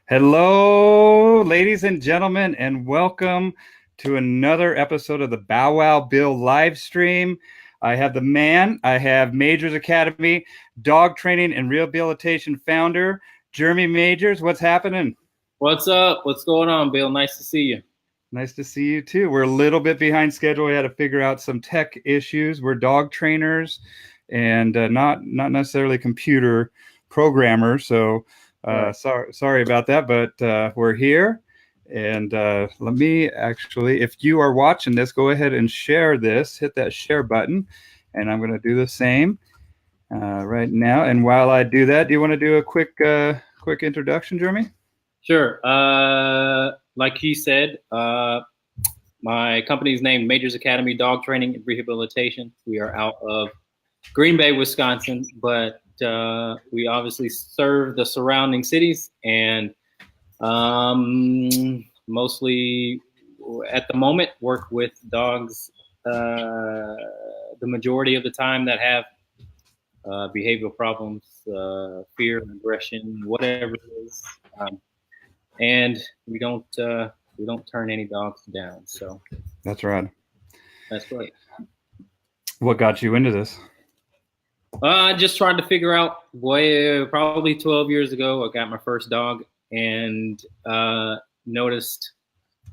Hello, ladies and gentlemen, and welcome to another episode of the Bow Wow Bill live stream. I have I have Majors Academy, dog training and rehabilitation founder, Jeremy Majors. What's happening? What's up? What's going on, Bill? Nice to see you. Nice to see you too. We're a little bit behind schedule. We had to figure out some tech issues. We're dog trainers and not necessarily computer programmers. So Right. sorry about that, but we're here. And let me actually, if you are watching this, go ahead and share this. Hit that share button, and I'm going to do the same right now. And while I do that, do you want to do a quick introduction, Jeremy? Sure. Like he said, my company's named Majors Academy Dog Training and Rehabilitation. We are out of Green Bay, Wisconsin, but we obviously serve the surrounding cities and mostly at the moment work with dogs the majority of the time that have behavioral problems, fear, aggression, whatever it is. And we don't turn any dogs down. So That's right. that's right. What got you into this? I just tried to figure out. Probably 12 years ago, I got my first dog and noticed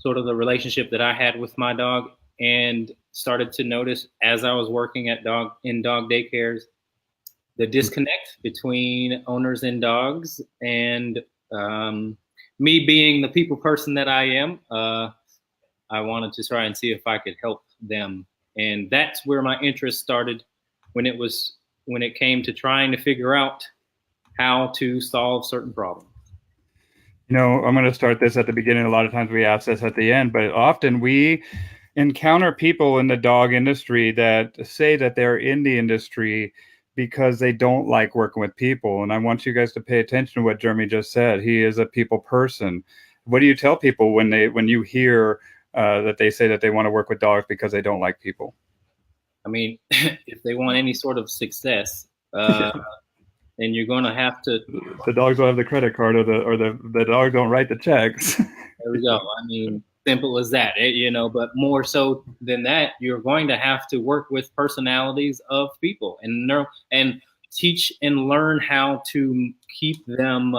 sort of the relationship that I had with my dog, and started to notice as I was working at dog daycares the disconnect between owners and dogs, and me being the people person that I am, I wanted to try and see if I could help them. And that's where my interest started when it came to trying to figure out how to solve certain problems. I'm going to start this at the beginning. A lot of times we ask this at the end, but often we encounter people in the dog industry that say that they're in the industry because they don't like working with people. And I want you guys to pay attention to what Jeremy just said. He is a people person. What do you tell people when you hear that they say that they want to work with dogs because they don't like people? I mean, if they want any sort of success, then you're going to have to. The dogs don't have the credit card, or the dogs don't write the checks. There we go. I mean, simple as that, but more so than that, you're going to have to work with personalities of people and teach and learn how to keep them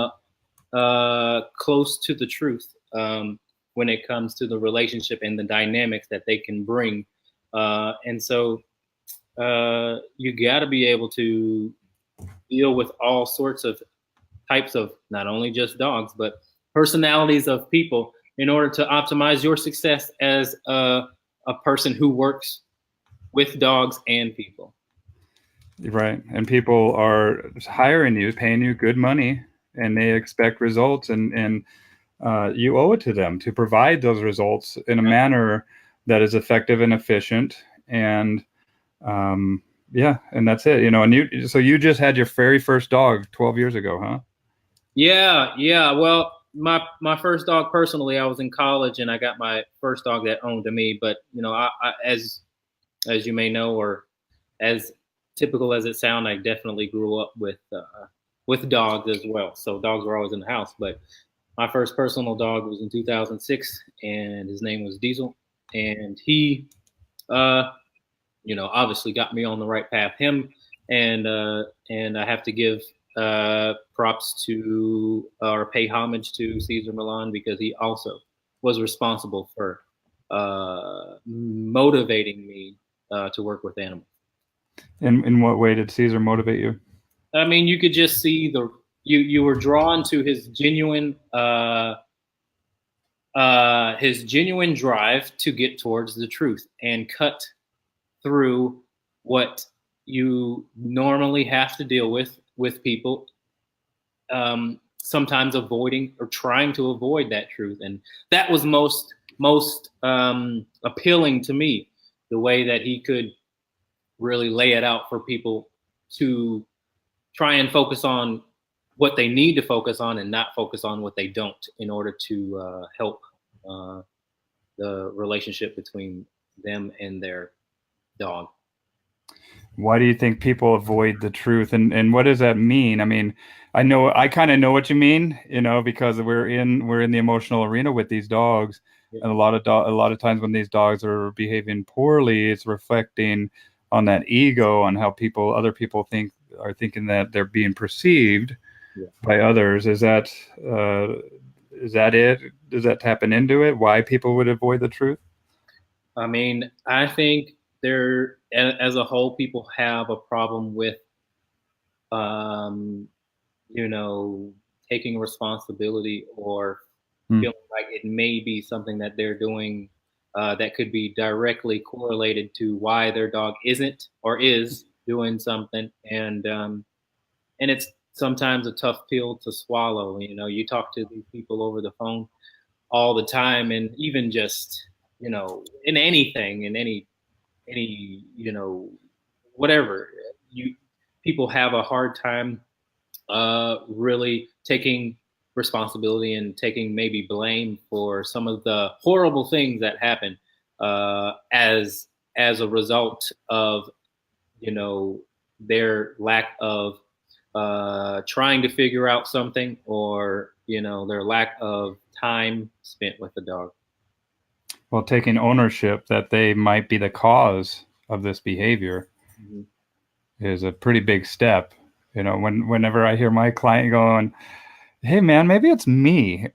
close to the truth when it comes to the relationship and the dynamics that they can bring. And so you got to be able to deal with all sorts of types of not only just dogs, but personalities of people in order to optimize your success as a person who works with dogs and people. Right. And people are hiring you, paying you good money, and they expect results, and you owe it to them to provide those results in a manner that is effective and efficient. And yeah, and that's it. So you just had your very first dog 12 years ago, huh? Yeah. Well, my first dog personally, I was in college and I got my first dog that owned to me. But I as you may know, or as typical as it sounds, I definitely grew up with dogs as well. So dogs were always in the house. But my first personal dog was in 2006, and his name was Diesel, and he, obviously got me on the right path. Him and I have to give props to or pay homage to Cesar Milan, because he also was responsible for motivating me to work with animals. In what way did Caesar motivate you? I mean, you could just see you were drawn to his genuine drive to get towards the truth and cut through what you normally have to deal with people, sometimes avoiding or trying to avoid that truth. And that was most appealing to me, the way that he could really lay it out for people to try and focus on what they need to focus on and not focus on what they don't, in order to help the relationship between them and their dog. Why do you think people avoid the truth, and what does that mean? I mean, I kind of know what you mean, because we're in the emotional arena with these dogs, Yeah. and a lot of times when these dogs are behaving poorly, it's reflecting on that ego, on how other people are thinking that they're being perceived Yeah. by others. Uh, is that it? Does that happen into it? Why people would avoid the truth? I mean, I think as a whole, people have a problem with, um, you know, taking responsibility or Hmm. feeling like it may be something that they're doing that could be directly correlated to why their dog isn't or is doing something, and it's sometimes a tough pill to swallow. You talk to these people over the phone all the time, and even just in anything, in any whatever you people have a hard time really taking responsibility and taking maybe blame for some of the horrible things that happen as a result of their lack of trying to figure out something, or their lack of time spent with the dog. Well, taking ownership that they might be the cause of this behavior Mm-hmm. is a pretty big step. Whenever I hear my client going, "Hey, man, maybe it's me,"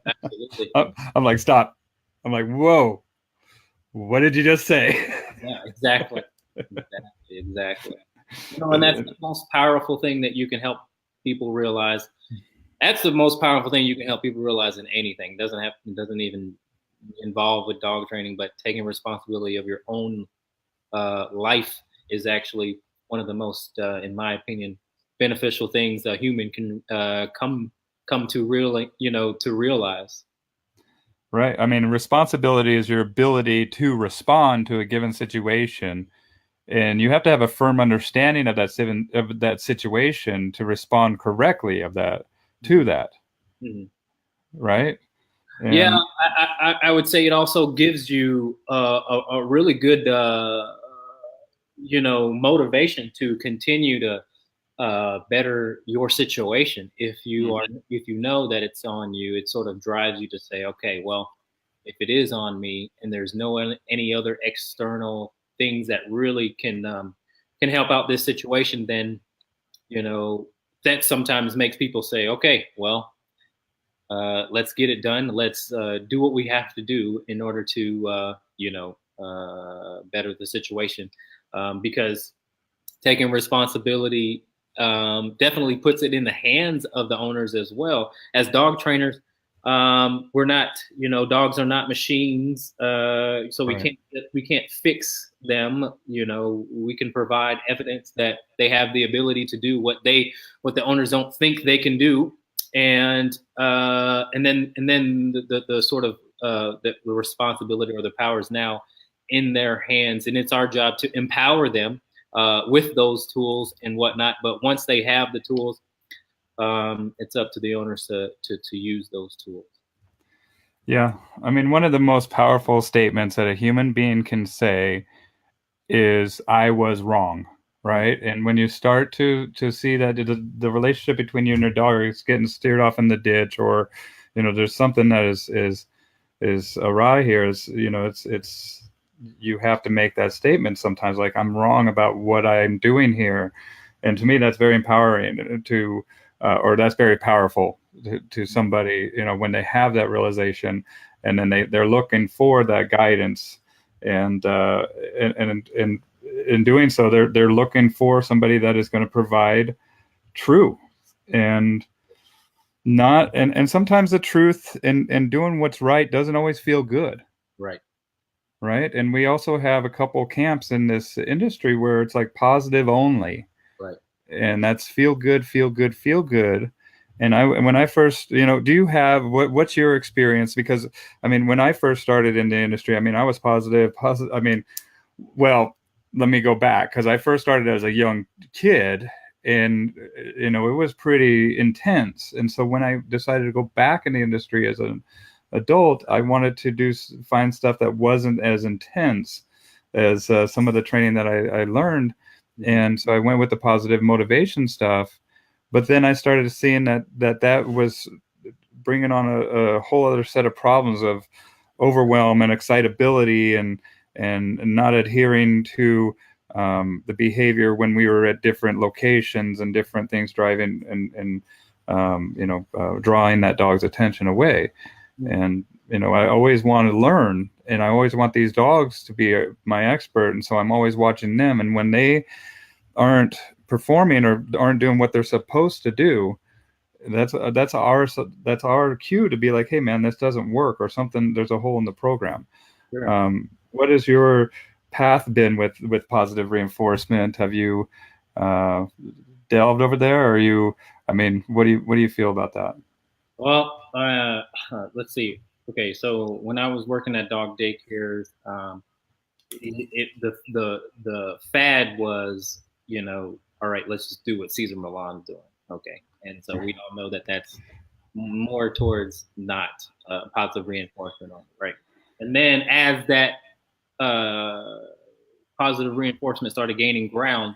Absolutely. I'm like, "Stop!" I'm like, "Whoa, what did you just say?" Yeah, exactly. Exactly. And that's the most powerful thing that you can help people realize. That's the most powerful thing you can help people realize in anything. It doesn't even involve with dog training, but taking responsibility of your own life is actually one of the most, in my opinion, beneficial things a human can come to to realize. Right. I mean, responsibility is your ability to respond to a given situation, and you have to have a firm understanding of that situation to respond correctly to that, Mm-hmm. right? Yeah, And I would say it also gives you a really good motivation to continue to better your situation. If you know that it's on you, it sort of drives you to say, okay, well, if it is on me and there's any other external things that really can help out this situation, then you know that sometimes makes people say, okay, well, let's get it done. Let's do what we have to do in order to better the situation, because taking responsibility definitely puts it in the hands of the owners as well. As dog trainers, we're not, dogs are not machines, so we right. can't fix them. We can provide evidence that they have the ability to do what the owners don't think they can do, and then the sort of the responsibility or the power is now in their hands, and it's our job to empower them with those tools and whatnot. But once they have the tools, it's up to the owners to use those tools. Yeah. I mean, one of the most powerful statements that a human being can say is "I was wrong," right? And when you start to see that the relationship between you and your dog is getting steered off in the ditch, or there's something that is awry here, is it's you have to make that statement sometimes, like, "I'm wrong about what I'm doing here," and to me that's very empowering or that's very powerful to somebody, when they have that realization, and then they're looking for that guidance, and and in doing so they're looking for somebody that is going to provide truth, and not and sometimes the truth and doing what's right doesn't always feel good, Right. right? And we also have a couple camps in this industry where it's like positive only, Right. and that's feel good, feel good, feel good. And when I first, do you have what's your experience? Because I mean, when I first started in the industry, I mean, I was positive. I mean, well, let me go back, because I first started as a young kid, and it was pretty intense. And so when I decided to go back in the industry as an adult, I wanted to find stuff that wasn't as intense. as some of the training that I learned. Mhm. And so I went with the positive motivation stuff. But then I started seeing that was bringing on a whole other set of problems of overwhelm and excitability and not adhering to the behavior when we were at different locations and different things driving and drawing that dog's attention away. Mhm. And I always want to learn, and I always want these dogs to be my expert, and so I'm always watching them. And when they aren't performing or aren't doing what they're supposed to do, that's our cue to be like, hey man, this doesn't work, or something, there's a hole in the program. Sure. What has your path been with positive reinforcement? Have you uh, delved over there, or are you, I mean, what do you feel about that? Well, let's see. Okay, so when I was working at dog daycares, the fad was, all right, let's just do what Caesar Milan's doing. Okay, and so we all know that that's more towards not positive reinforcement, right? And then as that uh, positive reinforcement started gaining ground,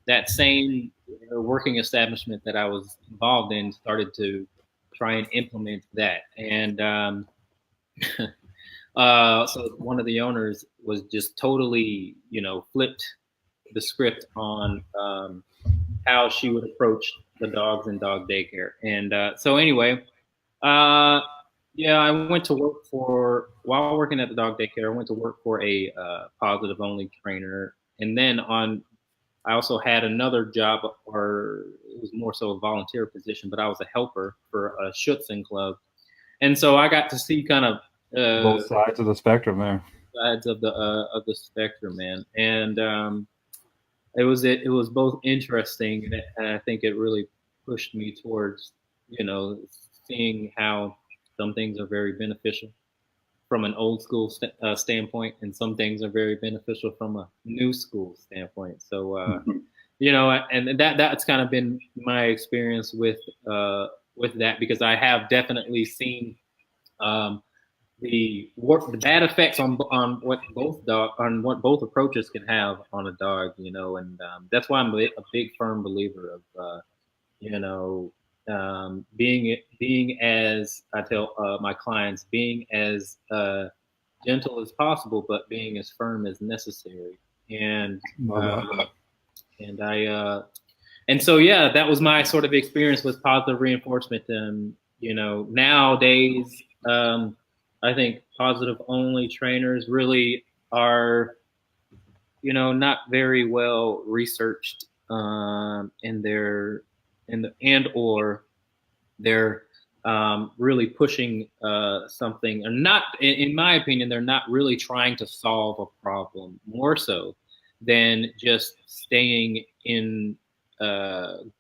that same working establishment that I was involved in started to try and implement that. And so one of the owners was just totally, flipped the script on how she would approach the dogs in dog daycare. And so anyway, uh, yeah, I went to work while working at the dog daycare, I went to work for a positive only trainer. And then I also had another job, or it was more so a volunteer position, but I was a helper for a Schutzhund club. And so I got to see kind of Both sides of the spectrum there. sides of the spectrum, man. And it was both interesting, and I think it really pushed me towards you know seeing how some things are very beneficial from an old school standpoint, and some things are very beneficial from a new school standpoint. So and that's kind of been my experience with that, because I have definitely seen um, the bad effects on what both approaches can have on a dog, and that's why I'm a big firm believer of you know being as I tell my clients, being as gentle as possible, but being as firm as necessary. And Love that. and I and so yeah, that was my sort of experience with positive reinforcement. And nowadays, I think positive only trainers really are not very well researched in their in the and or they're really pushing something, or not. In my opinion, they're not really trying to solve a problem, more so than just staying in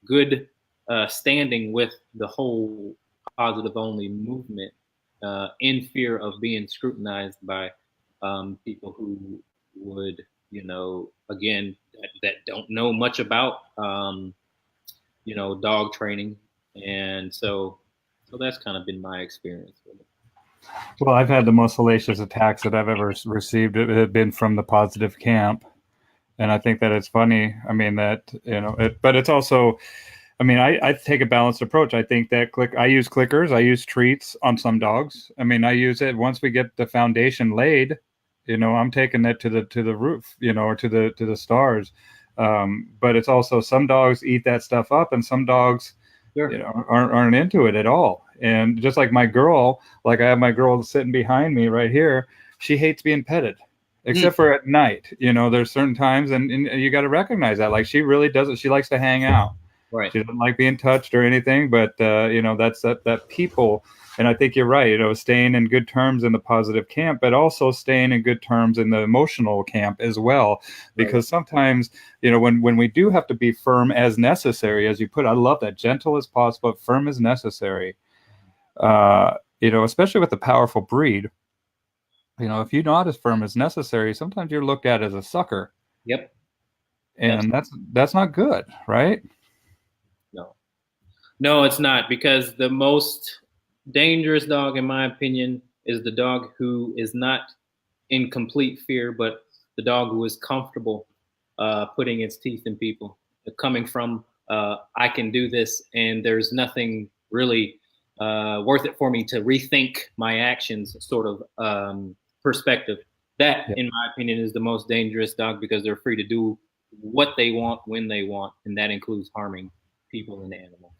good standing with the whole positive only movement, in fear of being scrutinized by people who would, again, that don't know much about dog training. And so that's kind of been my experience with it. Well, I've had the most salacious attacks that I've ever received. It had been from the positive camp, and I think that it's funny. I mean that but it's also, I mean, I take a balanced approach. I think that I use clickers, I use treats on some dogs. I mean, I use it once we get the foundation laid. I'm taking it to the roof, or to the stars. But it's also, some dogs eat that stuff up, and some dogs Sure. aren't into it at all. And just like my girl, like I have my girl sitting behind me right here, she hates being petted, Mm, except for at night. There's certain times, and you got to recognize that. Like, she really doesn't. She likes to hang out. right. She doesn't like being touched or anything. But that's that people. And I think you're right. Staying in good terms in the positive camp, but also staying in good terms in the emotional camp as well. Right. Because sometimes, when we do have to be firm as necessary, as you put, I love that, gentle as possible, firm as necessary. Especially with a powerful breed. If you're not as firm as necessary, sometimes you're looked at as a sucker, Yep. and that's not good, right? No, no, it's not, because the most dangerous dog, in my opinion, is the dog who is not in complete fear, but the dog who is comfortable putting its teeth in people, coming from I can do this, and there's nothing really worth it for me to rethink my actions sort of perspective. That, Yeah. in my opinion, is the most dangerous dog because they're free to do what they want when they want, and that includes harming people and animals.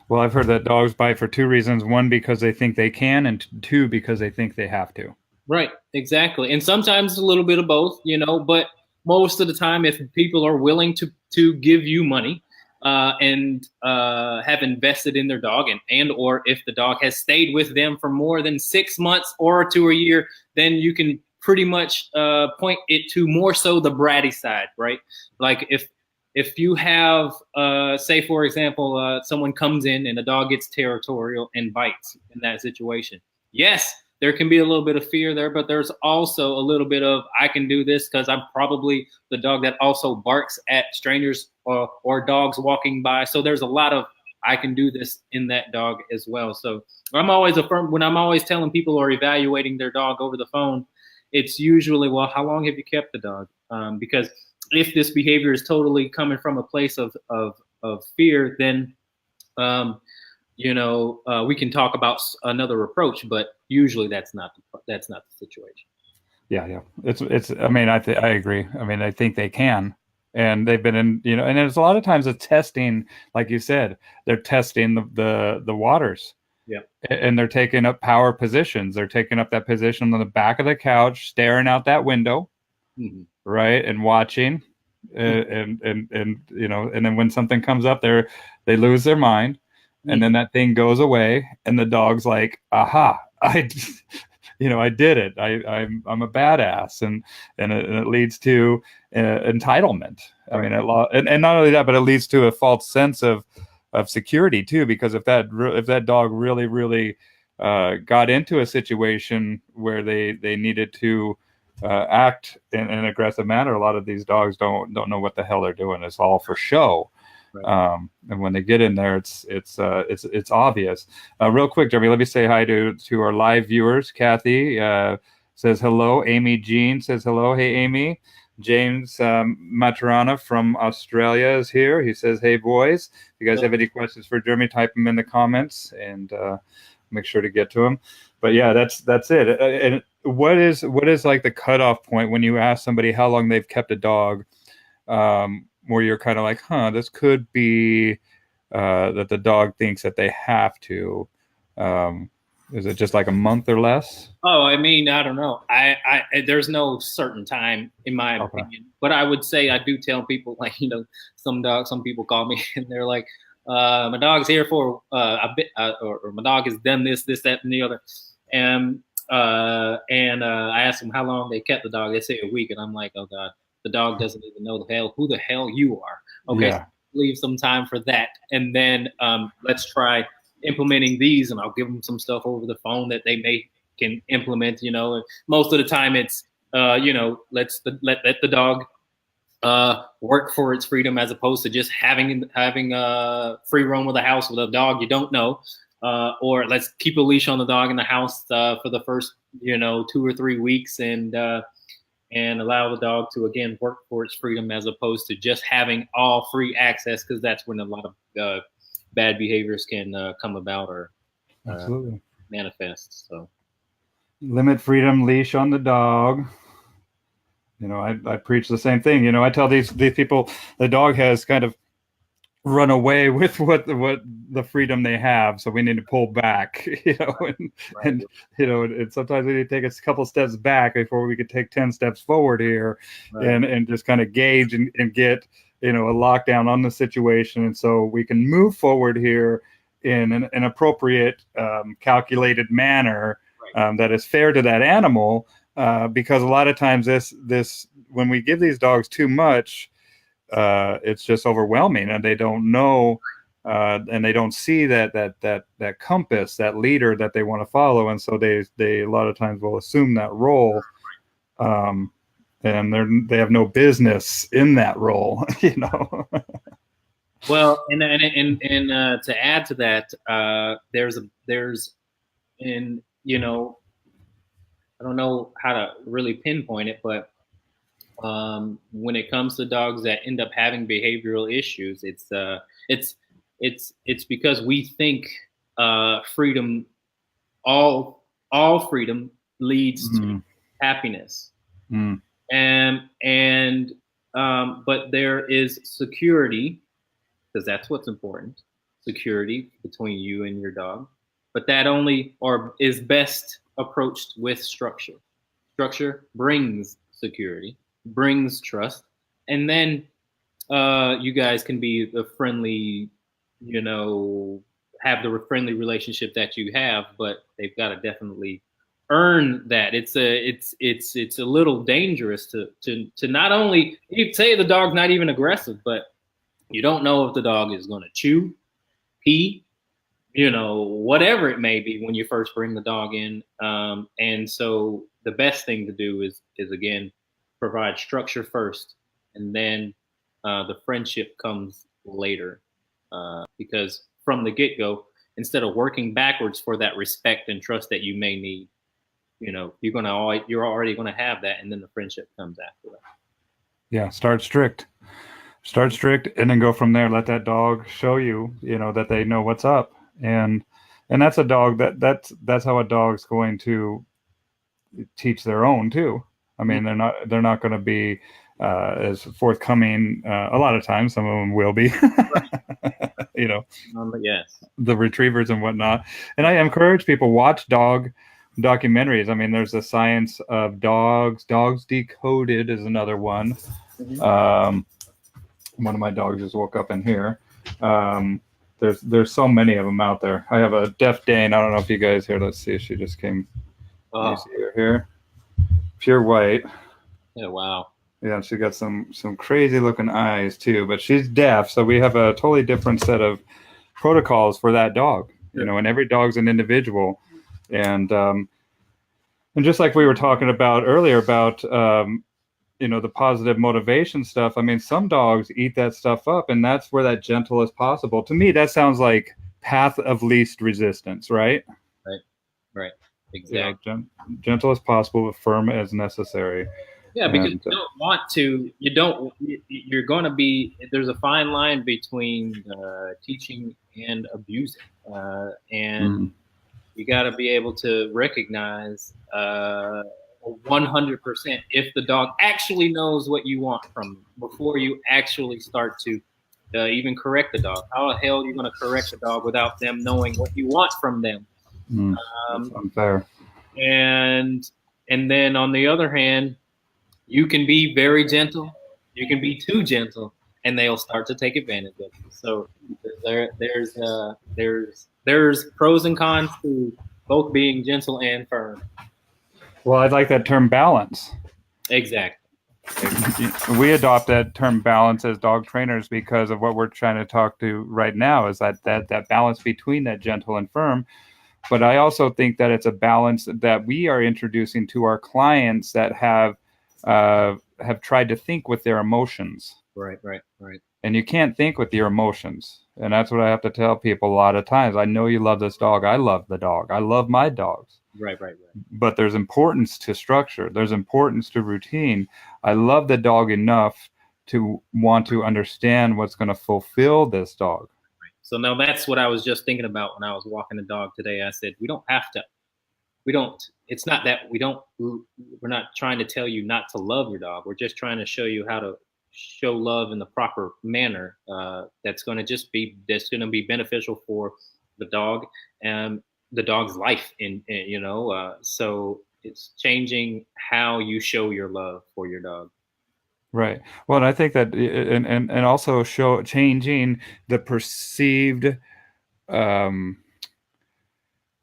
Well, I've heard that dogs bite for two reasons. One, because they think they can, and two, because they think they have to. Right, exactly. And sometimes a little bit of both, but most of the time, if people are willing to give you money and have invested in their dog, and or if the dog has stayed with them for more than 6 months or to a year, then you can pretty much point it to more so the bratty side, right? Like if you have, say for example, someone comes in and the dog gets territorial and bites in that situation. Yes, there can be a little bit of fear there, but there's also a little bit of I can do this because I'm probably the dog that also barks at strangers or dogs walking by. So there's a lot of I can do this in that dog as well. So I'm always when I'm always telling people or evaluating their dog over the phone, it's usually, well, how long have you kept the dog? Because if this behavior is totally coming from a place of fear, then we can talk about another approach, but usually that's not the situation. Yeah, yeah. It's. I mean, I agree. I mean, I think they can, and they've been in. And there's a lot of times of testing, like you said, they're testing the waters, Yeah. and they're taking up power positions. They're taking up that position on the back of the couch, staring out that window, Mm-hmm. right, and watching, and and then when something comes up, they lose their mind, and Mm-hmm. then that thing goes away, and the dog's like, aha, I did it. I'm a badass, and it leads to entitlement. I Right. mean, and not only that, but it leads to a false sense of security too. Because if that dog really got into a situation where they needed to act in an aggressive manner, a lot of these dogs don't know what the hell they're doing. It's all for show. Right. And when they get in there, it's obvious. Real quick, Jeremy, let me say hi to our live viewers. Kathy says hello. Amy Jean says hello. Hey, Amy. James Maturana from Australia is here. He says, "Hey, boys. If you guys have any questions for Jeremy, type them in the comments, and make sure to get to them." But yeah, that's it. And what is like the cutoff point when you ask somebody how long they've kept a dog? Where you're kind of like, this could be that the dog thinks that they have to. Is it just like a month or less? Oh, I mean, I don't know. There's no certain time in my Okay. opinion, but I would say I do tell people like, some people call me and they're like, my dog's here for a bit, or my dog has done this, that, and the other, and I asked them how long they kept the dog. They say a week, and I'm like, oh god, the dog doesn't even know who the hell you are. Okay, so Yeah. leave some time for that, and then let's try implementing these, and I'll give them some stuff over the phone that they can implement. Most of the time it's let the dog work for its freedom, as opposed to just having free roam of the house with a dog you don't know. Or let's keep a leash on the dog in the house for the first 2 or 3 weeks, and allow the dog to again work for its freedom, as opposed to just having all free access, because that's when a lot of bad behaviors can come about or Absolutely. manifest. So Limit freedom, leash on the dog. I preach the same thing. I tell these people the dog has kind of run away with what the freedom they have, so we need to pull back. And, right. and sometimes we need to take a couple steps back before we could take 10 steps forward here, Right. and just kind of gauge and get a lockdown on the situation, and so we can move forward here in an appropriate, calculated manner, Right. that is fair to that animal, because a lot of times this when we give these dogs too much, it's just overwhelming, and they don't know, and they don't see that compass, that leader that they want to follow, and so they a lot of times will assume that role, and they have no business in that role. Well, and to add to that, there's I don't know how to really pinpoint it, but When it comes to dogs that end up having behavioral issues, it's it's because we think freedom, all freedom leads to Mm, happiness, mm, and but there is security, because that's what's important, security between you and your dog. But that only or is best approached with structure. Structure brings security, brings trust, and then you guys can be the friendly, you know, have the friendly relationship that you have, but they've got to definitely earn that. It's a little dangerous to not only, you say the dog's not even aggressive, but you don't know if the dog is going to chew, pee, whatever it may be when you first bring the dog in. And so the best thing to do is again provide structure first, and then the friendship comes later. Because from the get go, instead of working backwards for that respect and trust that you may need, you're already gonna have that, and then the friendship comes after that. yeah, start strict, and then go from there. Let that dog show you, that they know what's up. And that's a dog that's how a dog's going to teach their own too. I mean, they're not going to be as forthcoming. A lot of times, some of them will be, you know, Yes. the retrievers and whatnot. And I encourage people, watch dog documentaries. I mean, there's the science of dogs. Dogs Decoded is another one. Mhm. One of my dogs just woke up in here. There's so many of them out there. I have a deaf Dane. I don't know if you guys hear. Let's see. She just came. You Oh, see her here, pure white. yeah, wow. Yeah, she got some crazy looking eyes too. But she's deaf, so we have a totally different set of protocols for that dog. Sure. And every dog's an individual. And just like we were talking about earlier about the positive motivation stuff. I mean, some dogs eat that stuff up, and that's where that gentle is possible. To me, that sounds like path of least resistance, right? Right. Right. Exactly. Gentle as possible, but firm as necessary. Yeah, because And you don't, you're going to be, there's a fine line between teaching and abusing. And mm, you got to be able to recognize 100% if the dog actually knows what you want from them before you actually start to even correct the dog. How the hell are you going to correct the dog without them knowing what you want from them? that's Um, unfair. and and then on the other hand, you can be very gentle, you can be too gentle, and they'll start to take advantage of you. So there's pros and cons to both being gentle and firm. Well, I like that term balance. Exactly. We adopt that term balance as dog trainers because of what we're trying to talk to right now is that balance between that gentle and firm. But I also think that it's a balance that we are introducing to our clients that have tried to think with their emotions. Right. Right. Right. And you can't think with your emotions. And that's what I have to tell people a lot of times. I know you love this dog. I love the dog. I love my dogs. Right. Right. Right. But there's importance to structure. There's importance to routine. I love the dog enough to want to understand what's going to fulfill this dog. So now that's what I was just thinking about when I was walking the dog today. I said, we don't have to, we don't, it's not that we're not trying to tell you not to love your dog. We're just trying to show you how to show love in the proper manner. That's going to be beneficial for the dog and the dog's life. So it's changing how you show your love for your dog. Right. Well, and I think that, and also changing the perceived um,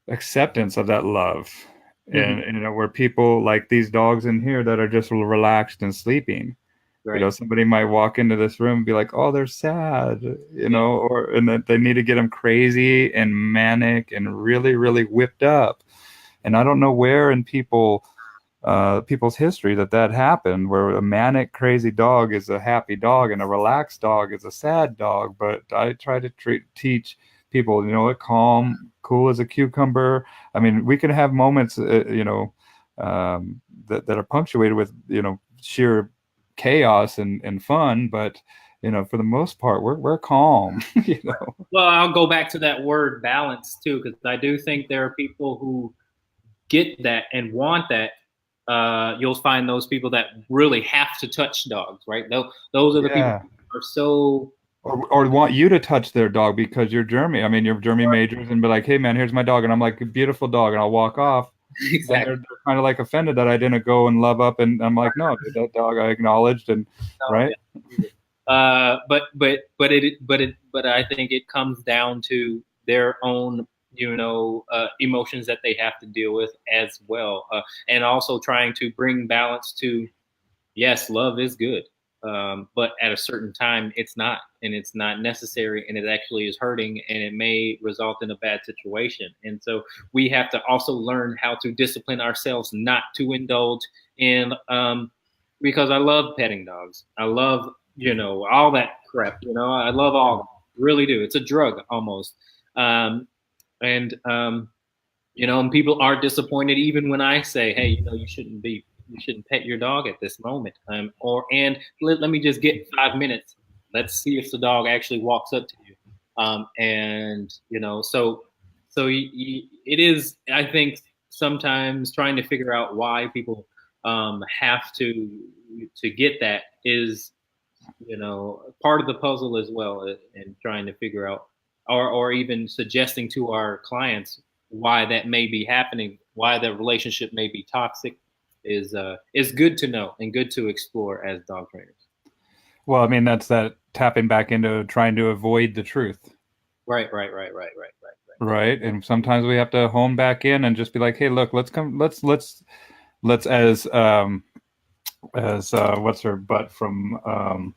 acceptance of that love, Mm-hmm. and where people like these dogs in here that are just relaxed and sleeping. Right. Somebody might walk into this room and be like, "Oh, they're sad," Yeah. and that they need to get them crazy and manic and really, really whipped up. And I don't know where in people's history that happened, where a manic, crazy dog is a happy dog and a relaxed dog is a sad dog. But I try to teach people, calm, cool as a cucumber. I mean, we can have moments, that are punctuated with, sheer chaos and fun, but for the most part, we're calm. you know. Well, I'll go back to that word balance too, because I do think there are people who get that and want that. You'll find those people that really have to touch dogs, right? Those are the people Yeah. who are so Or want you to touch their dog because you're Jeremy. I mean, you're Jeremy Majors and be like, hey man, here's my dog. And I'm like, beautiful dog. And I'll walk off. Then exactly. they're kind of like offended that I didn't go and love up. And I'm like, no, dude, that dog I acknowledged. And No, right. yeah. But I think it comes down to their own, emotions that they have to deal with as well, and also trying to bring balance to, yes, love is good, but at a certain time, it's not, and it's not necessary, and it actually is hurting, and it may result in a bad situation. And so we have to also learn how to discipline ourselves not to indulge in, because I love petting dogs. I love, all that crap. I love all that. Really do. It's a drug almost. Um, and people are disappointed even when I say, hey, you shouldn't pet your dog at this moment. Let me just get 5 minutes. Let's see if the dog actually walks up to you. It is, I think, sometimes trying to figure out why people have to get that is, part of the puzzle as well, and trying to figure out, or even suggesting to our clients why that may be happening, why the relationship may be toxic, is good to know and good to explore as dog trainers. Well, I mean, that's that tapping back into trying to avoid the truth. Right. Right. And sometimes we have to hone back in and just be like, hey, look, let's as what's her butt from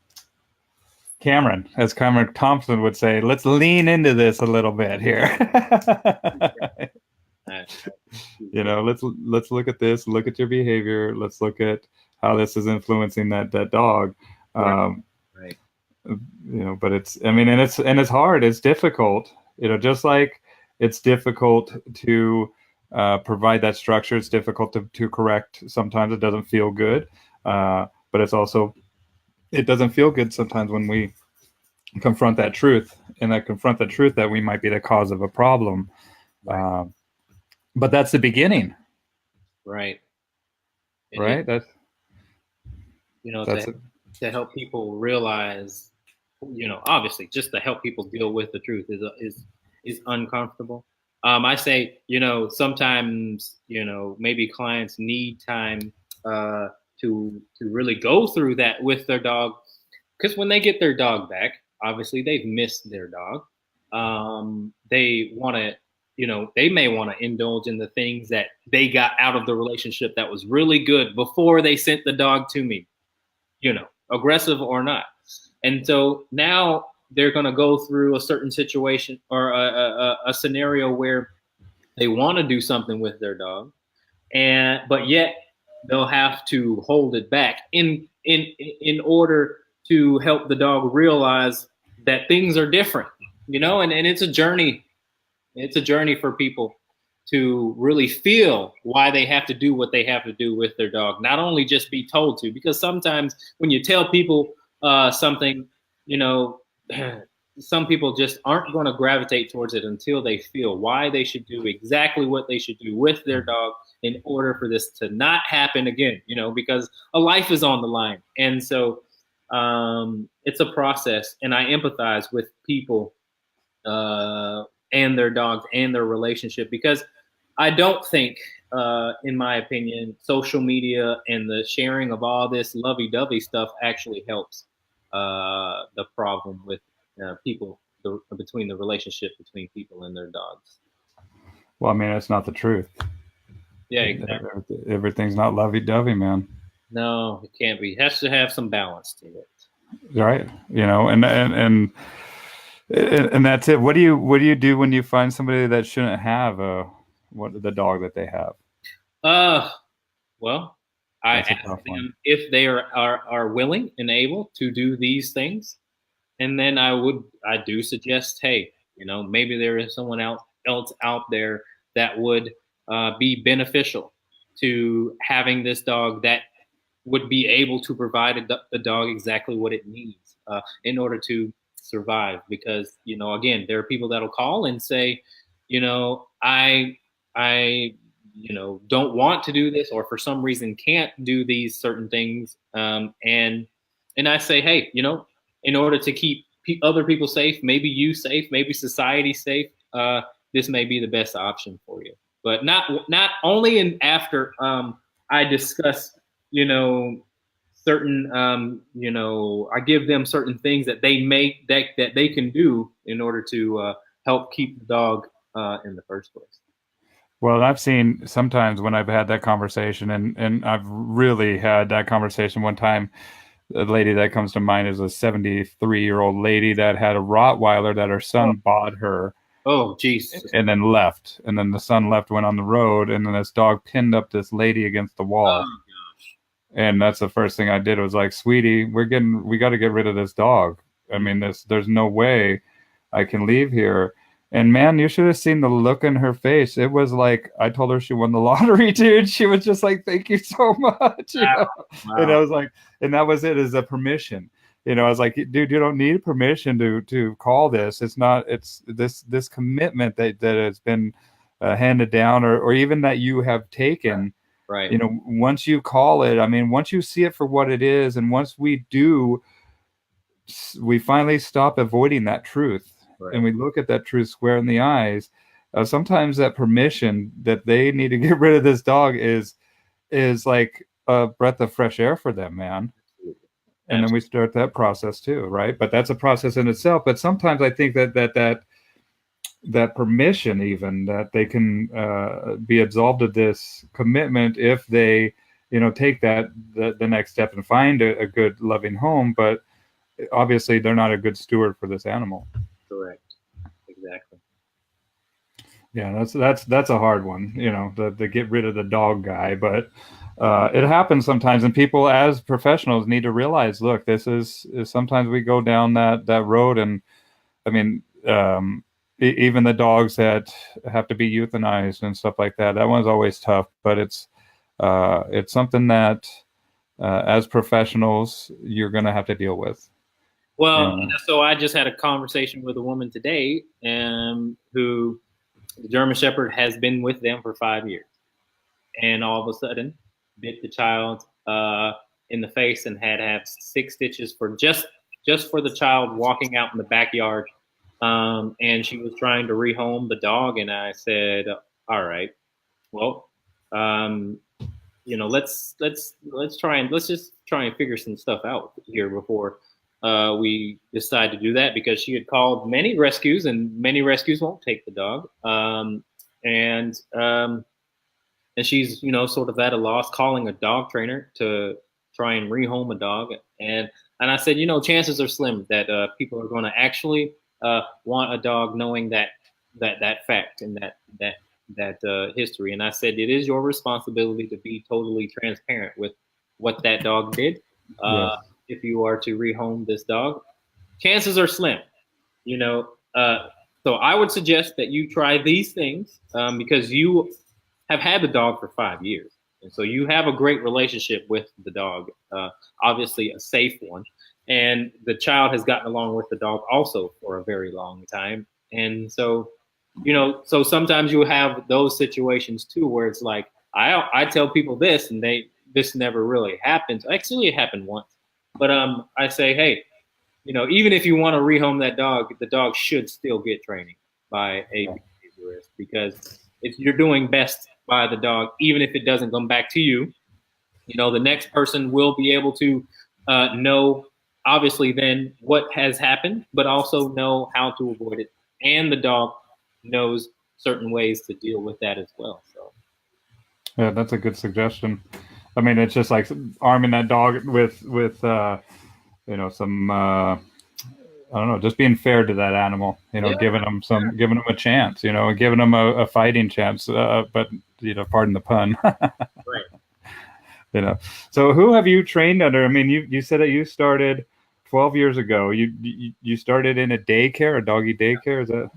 Cameron, as Cameron Thompson would say, let's lean into this a little bit here. Let's look at this, look at your behavior, let's look at how this is influencing that dog. Right. But it's, I mean, and it's hard, it's difficult, just like it's difficult to provide that structure. It's difficult to correct. Sometimes it doesn't feel good, but it doesn't feel good sometimes when we confront that truth, that we might be the cause of a problem. Right. But that's the beginning, Right. right? That's To help people realize, obviously, just to help people deal with the truth is uncomfortable. I say, sometimes, maybe clients need time to really go through that with their dog, because when they get their dog back, obviously they've missed their dog. They want to, they may want to indulge in the things that they got out of the relationship that was really good before they sent the dog to me, aggressive or not. And so now they're going to go through a certain situation or a scenario where they want to do something with their dog, but yet they'll have to hold it back in order to help the dog realize that things are different, and it's a journey. It's a journey for people to really feel why they have to do what they have to do with their dog, not only just be told to, because sometimes when you tell people something, some people just aren't going to gravitate towards it until they feel why they should do exactly what they should do with their dog in order for this to not happen again, because a life is on the line. And so it's a process, and I empathize with people and their dogs and their relationship, because I don't think, in my opinion, social media and the sharing of all this lovey-dovey stuff actually helps the problem with people, between the relationship between people and their dogs. Well, I mean, that's not the truth. Yeah, exactly. Everything's not lovey-dovey, man. No, it can't be. It has to have some balance to it. Right. And that's it. What do you do when you find somebody that shouldn't have the dog that they have? Well, I That's a ask tough one. them if they are willing and able to do these things, and then I do suggest, hey, maybe there is someone else out there that would be beneficial to having this dog that would be able to provide the dog exactly what it needs in order to survive. Because again, there are people that'll call and say, I don't want to do this, or for some reason can't do these certain things, and I say, hey, in order to keep other people safe, maybe you safe, maybe society safe, this may be the best option for you. But not only in after I discuss, certain, I give them certain things that they make that they can do in order to help keep the dog in the first place. Well, I've seen sometimes when I've had that conversation, and I've really had that conversation one time. The lady that comes to mind is a 73-year-old lady that had a Rottweiler that her Oh, son bought her oh, jeez. and then left. And then the son left, went on the road, and then this dog pinned up this lady against the wall. Oh, And that's the first thing I did was like, sweetie, we got to get rid of this dog. I mean, there's no way I can leave here. And man, you should have seen the look in her face. It was like I told her she won the lottery, dude. She was just like, "Thank you so much," you wow. know. And I Wow. was like, and that was it, as a permission. I was like, dude, you don't need permission to call this. It's not. It's this commitment that has been handed down, or even that you have taken. Right. Once you call it, I mean, once you see it for what it is, and once we do, we finally stop avoiding that truth and Right. we look at that truth square in the eyes. Sometimes that permission that they need to get rid of this dog is like a breath of fresh air for them, man. Absolutely. And then we start that process too, right? But that's a process in itself. But sometimes I think that permission, even that they can be absolved of this commitment if they take the next step and find a good loving home. But obviously they're not a good steward for this animal. Correct. Exactly. Yeah, that's a hard one, the get rid of the dog guy. But it happens sometimes, and people as professionals need to realize, look, this is sometimes we go down that road. And I mean, even the dogs that have to be euthanized and stuff like that one's always tough. But it's something that as professionals you're going to have to deal with. Well, so I just had a conversation with a woman today, who the German Shepherd has been with them for 5 years, and all of a sudden bit the child in the face and had to have 6 stitches for just for the child walking out in the backyard. And she was trying to rehome the dog, and I said, "All right, well, let's just try and figure some stuff out here before we decide to do that," because she had called many rescues, and many rescues won't take the dog. And she's sort of at a loss, calling a dog trainer to try and rehome a dog. And I said, chances are slim that people are going to actually want a dog, knowing that fact and that history. And I said, it is your responsibility to be totally transparent with what that dog did. Yes. If you are to rehome this dog, chances are slim. So I would suggest that you try these things, because you have had the dog for 5 years. And so you have a great relationship with the dog, obviously a safe one. And the child has gotten along with the dog also for a very long time. And so, so sometimes you have those situations too, where it's like, I tell people this and this never really happens. Actually, it happened once. But I say, hey, even if you want to rehome that dog, the dog should still get training by a behaviorist, because if you're doing best by the dog, even if it doesn't come back to you, the next person will be able to know, obviously, then what has happened, but also know how to avoid it. And the dog knows certain ways to deal with that as well. So, yeah, that's a good suggestion. I mean, it's just like arming that dog with some I don't know, just being fair to that animal, yeah, giving them a chance, and giving them a fighting chance. But pardon the pun. right. So who have you trained under? I mean, you said that you started 12 years ago. You started in a daycare, a doggy daycare. Is that?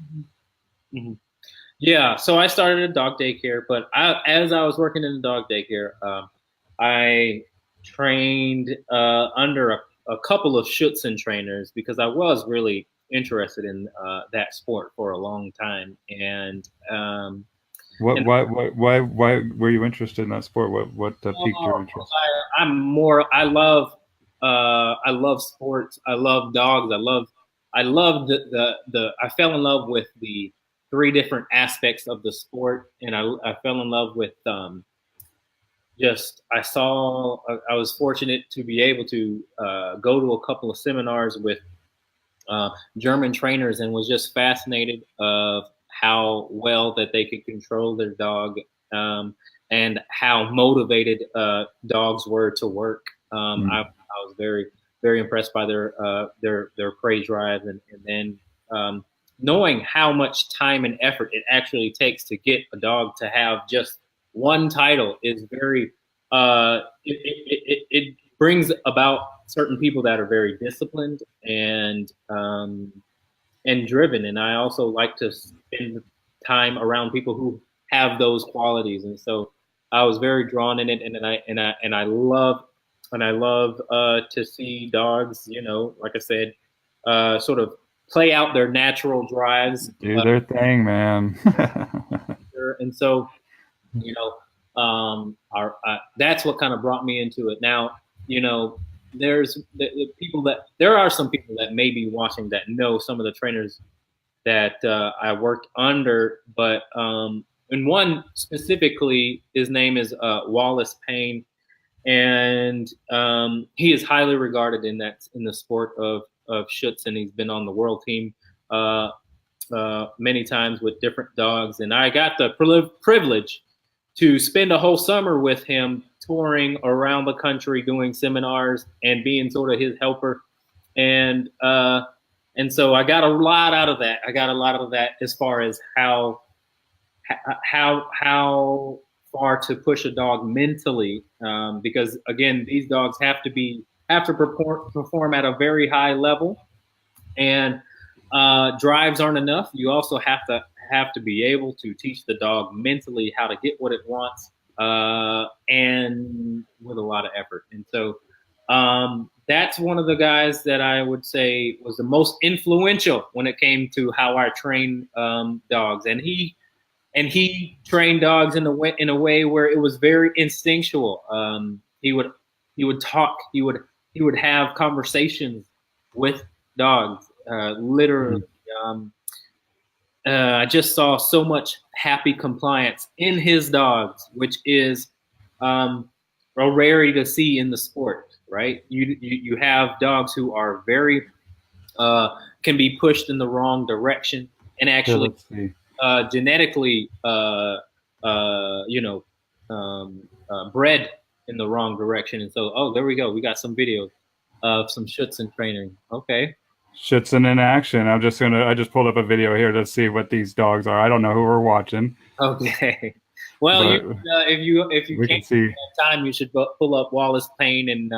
Mm-hmm. Yeah, so I started a dog daycare, but as I was working in the dog daycare, I trained under a couple of Schutzen trainers because I was really interested in that sport for a long time. What, And why were you interested in that sport? What piqued your interest? I love sports. I love dogs. I love I fell in love with the three different aspects of the sport, and I fell in love with just I was fortunate to be able to go to a couple of seminars with German trainers and was just fascinated of how well that they could control their dog, and how motivated dogs were to work. I was very impressed by their prey drive, and then knowing how much time and effort it actually takes to get a dog to have just one title is very it brings about certain people that are very disciplined and driven. And I also like to spend time around people who have those qualities. And so I was very drawn in it, and I love to see dogs, like I said, sort of play out their natural drives. Do their thing, man. And so, that's what kind of brought me into it. Now, there's there are some people that may be watching that know some of the trainers that I worked under, but and one specifically, his name is Wallace Payne, and he is highly regarded in the sport of Schutzen. He's been on the world team many times with different dogs, and I got the privilege to spend a whole summer with him touring around the country doing seminars and being sort of his helper. And so I got a lot out of that. I got a lot of that as far as how far to push a dog mentally, because again, these dogs have to perform at a very high level, and drives aren't enough. You also have to be able to teach the dog mentally how to get what it wants, and with a lot of effort. And so that's one of the guys that I would say was the most influential when it came to how I train dogs. And he trained dogs in a way where it was very instinctual. He would talk. He would have conversations with dogs, literally. I just saw so much happy compliance in his dogs, which is a rarity to see in the sport, right? You have dogs who are very can be pushed in the wrong direction and actually genetically bred in the wrong direction. And so, there we go. We got some videos of some Schutzen training. Okay. Schutzen in action. I just pulled up a video here to see what these dogs are. I don't know who we're watching. Okay. Well, if you can't see time, you should pull up Wallace Payne and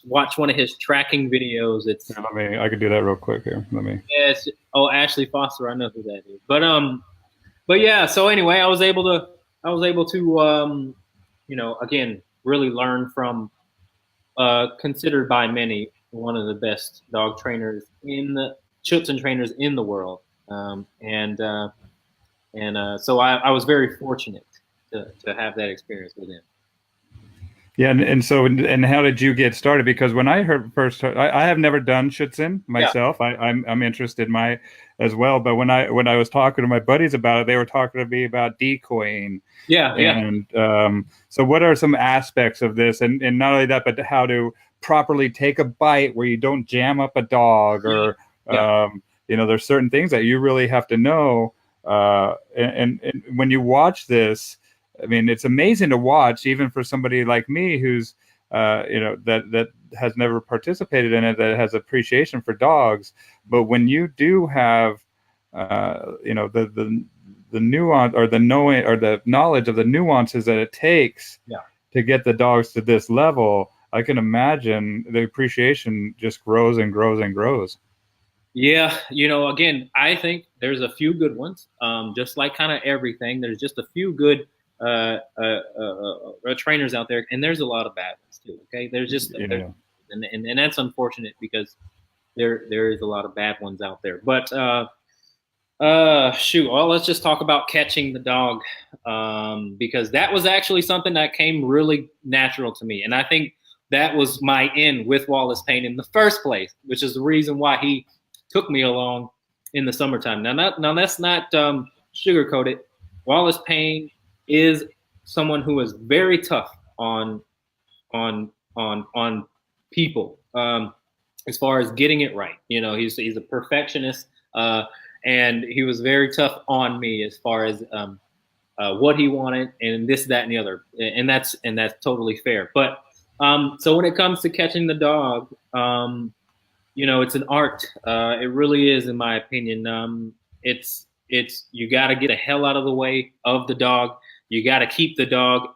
watch one of his tracking videos. It's I could do that real quick here. Yes. Oh, Ashley Foster. I know who that is. But yeah. So anyway, I was able to again, really learn from considered by many one of the best dog trainers Schutzen trainers in the world. So I was very fortunate to have that experience with him. Yeah, and how did you get started? Because when I I have never done Schutzen myself. Yeah. I'm interested as well. But when I was talking to my buddies about it, they were talking to me about decoying. Yeah, yeah. And so, what are some aspects of this? And not only that, but how to properly take a bite where you don't jam up a dog, or there's certain things that you really have to know. And when you watch this, I mean, it's amazing to watch, even for somebody like me who's, that has never participated in it, that has appreciation for dogs. But when you do have, the nuance or the knowing or the knowledge of the nuances that it takes to get the dogs to this level, I can imagine the appreciation just grows and grows and grows. Yeah, again, I think there's a few good ones. Just like kind of everything, there's just a few good trainers out there, and there's a lot of bad ones too. Okay, there's just Yeah. and that's unfortunate because there is a lot of bad ones out there. But shoot, well, let's just talk about catching the dog, because that was actually something that came really natural to me, and I think that was my in with Wallace Payne in the first place, which is the reason why he took me along in the summertime. Now that's not sugarcoat it. Wallace Payne is someone who is very tough on people, as far as getting it right. You know, he's a perfectionist, and he was very tough on me as far as what he wanted and this, that, and the other, and that's totally fair. But so when it comes to catching the dog, you know, it's an art. It really is, in my opinion. It's you got to get the hell out of the way of the dog. You got to keep the dog.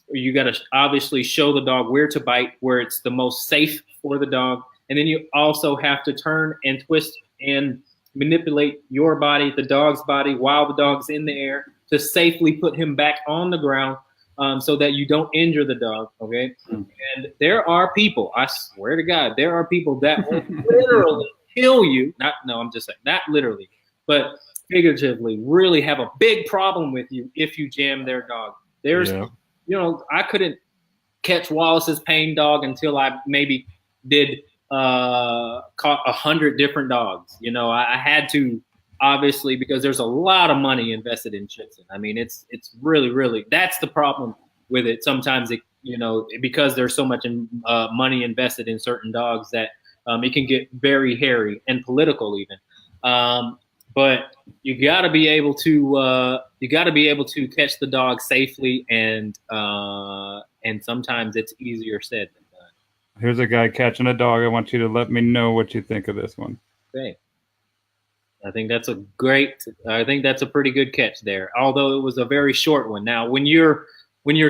You got to obviously show the dog where to bite, where it's the most safe for the dog. And then you also have to turn and twist and manipulate your body, the dog's body, while the dog's in the air to safely put him back on the ground, so that you don't injure the dog. Okay. And there are people, I swear to God, there are people that will literally kill you. I'm just saying, not literally, but figuratively, really have a big problem with you if you jam their dog. There's, you know, I couldn't catch Wallace's Payne dog until I maybe did caught 100 different dogs. You know, I had to, obviously, because there's a lot of money invested in Chitzen. I mean, it's really, that's the problem with it. Sometimes it, you know, because there's so much money invested in certain dogs that it can get very hairy and political even. But you got to be able to catch the dog safely, and sometimes it's easier said than done. Here's a guy catching a dog. I want you to let me know what you think of this one. Okay. I think that's a pretty good catch there, although it was a very short one. Now, when you're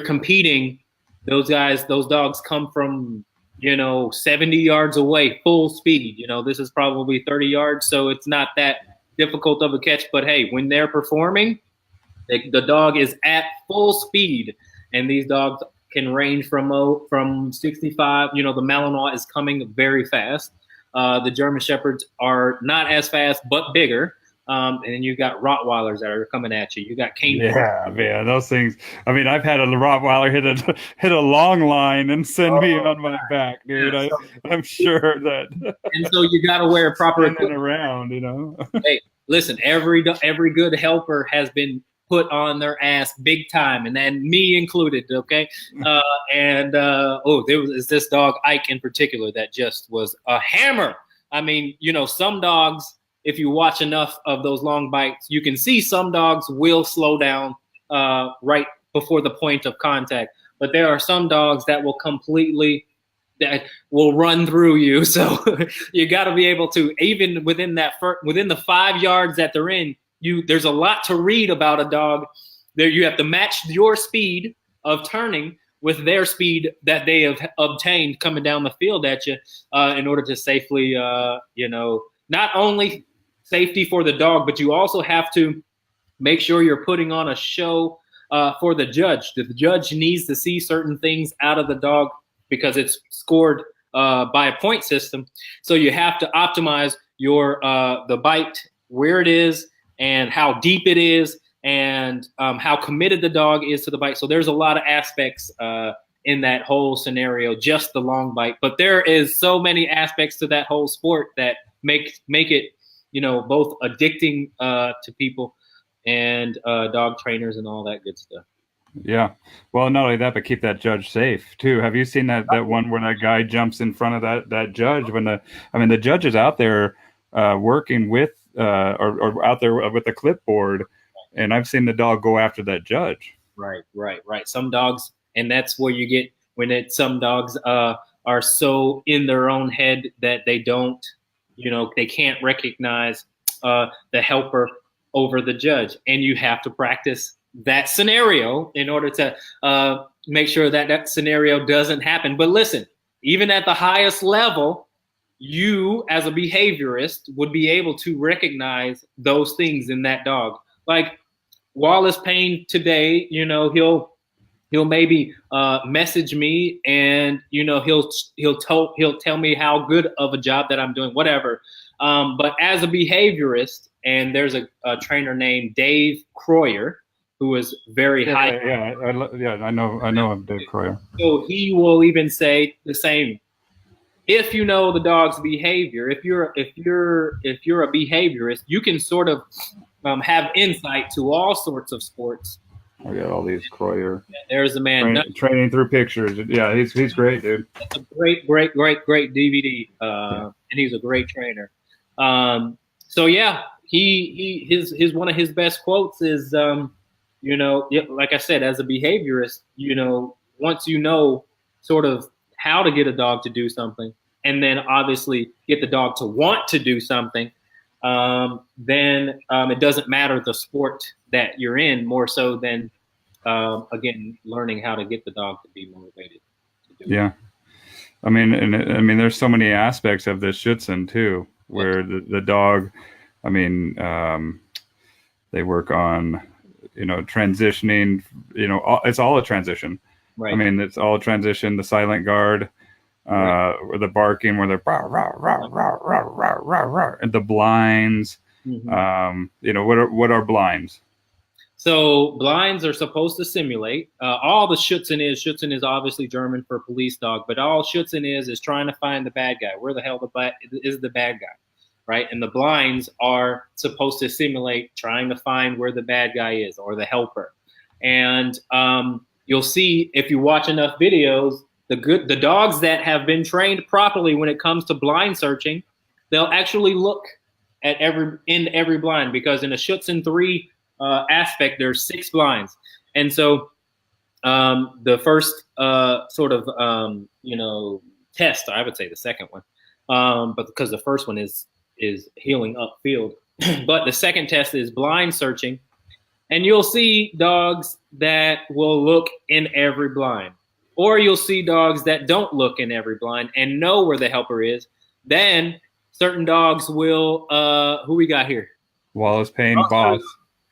competing, those dogs come from, you know, 70 yards away, full speed. You know, this is probably 30 yards, so it's not that difficult of a catch. But hey, when they're performing, the dog is at full speed, and these dogs can range from 65. You know, the Malinois is coming very fast. The German Shepherds are not as fast, but bigger. And then you got Rottweilers that are coming at you. You got cane. Yeah, man, those things. I mean, I've had a Rottweiler hit a long line and send me on my back, dude. Yeah, I'm sure that. And so you got to wear proper equipment around, you know. Hey, listen, every good helper has been put on their ass big time, and then me included. Okay, there was this dog Ike in particular that just was a hammer. I mean, you know, some dogs, if you watch enough of those long bites, you can see some dogs will slow down right before the point of contact, but there are some dogs that that will run through you. So you got to be able to, even within the 5 yards that they're in, there's a lot to read about a dog. There, you have to match your speed of turning with their speed that they have obtained coming down the field at you, in order to safely, not only safety for the dog, but you also have to make sure you're putting on a show for the judge. The judge needs to see certain things out of the dog because it's scored by a point system. So you have to optimize your the bite, where it is, and how deep it is, and how committed the dog is to the bite. So there's a lot of aspects in that whole scenario, just the long bite. But there is so many aspects to that whole sport that make it, you know, both addicting to people and dog trainers and all that good stuff. Yeah. Well, not only that, but keep that judge safe too. Have you seen that one where that guy jumps in front of that judge when the judge is out there working with or out there with a clipboard, and I've seen the dog go after that judge. Right. Some dogs, and that's where you get some dogs are so in their own head that they don't, you know, they can't recognize the helper over the judge, and you have to practice that scenario in order to make sure that scenario doesn't happen. But listen, even at the highest level, you as a behaviorist would be able to recognize those things in that dog. Like Wallace Payne today, he'll maybe message me, and he'll tell me how good of a job that I'm doing, whatever. But as a behaviorist, and there's a trainer named Dave Croyer who is very high. I know of Dave Croyer. So he will even say the same. If you know the dog's behavior, if you're a behaviorist, you can sort of have insight to all sorts of sports. I got all these Croyer. There's the man training through pictures. Yeah, he's great, dude. It's a great DVD, and he's a great trainer. So yeah, his one of his best quotes is, like I said, as a behaviorist, once you know sort of how to get a dog to do something, and then obviously get the dog to want to do something, then it doesn't matter the sport that you're in, more so than again learning how to get the dog to be motivated to do it. I mean, there's so many aspects of this Schutzen too, where the dog, they work on, transitioning, it's all a transition. Right. I mean, it's all a transition, the silent guard, or the barking where they're rah, rah, rah, rah, rah, rah, rah, rah, and the blinds, what are blinds? So blinds are supposed to simulate. All the Schutzen is obviously German for police dog, but all Schutzen is trying to find the bad guy. Where the hell is the bad guy, right? And the blinds are supposed to simulate trying to find where the bad guy is, or the helper. And you'll see, if you watch enough videos, the dogs that have been trained properly when it comes to blind searching, they'll actually look at every blind, because in a Schutzen 3 aspect, there's 6 blinds. And so the first test, I would say the second one, but because the first one is healing upfield, but the second test is blind searching. And you'll see dogs that will look in every blind, or you'll see dogs that don't look in every blind and know where the helper is. Then certain dogs will, who we got here? Wallace Payne, Boss.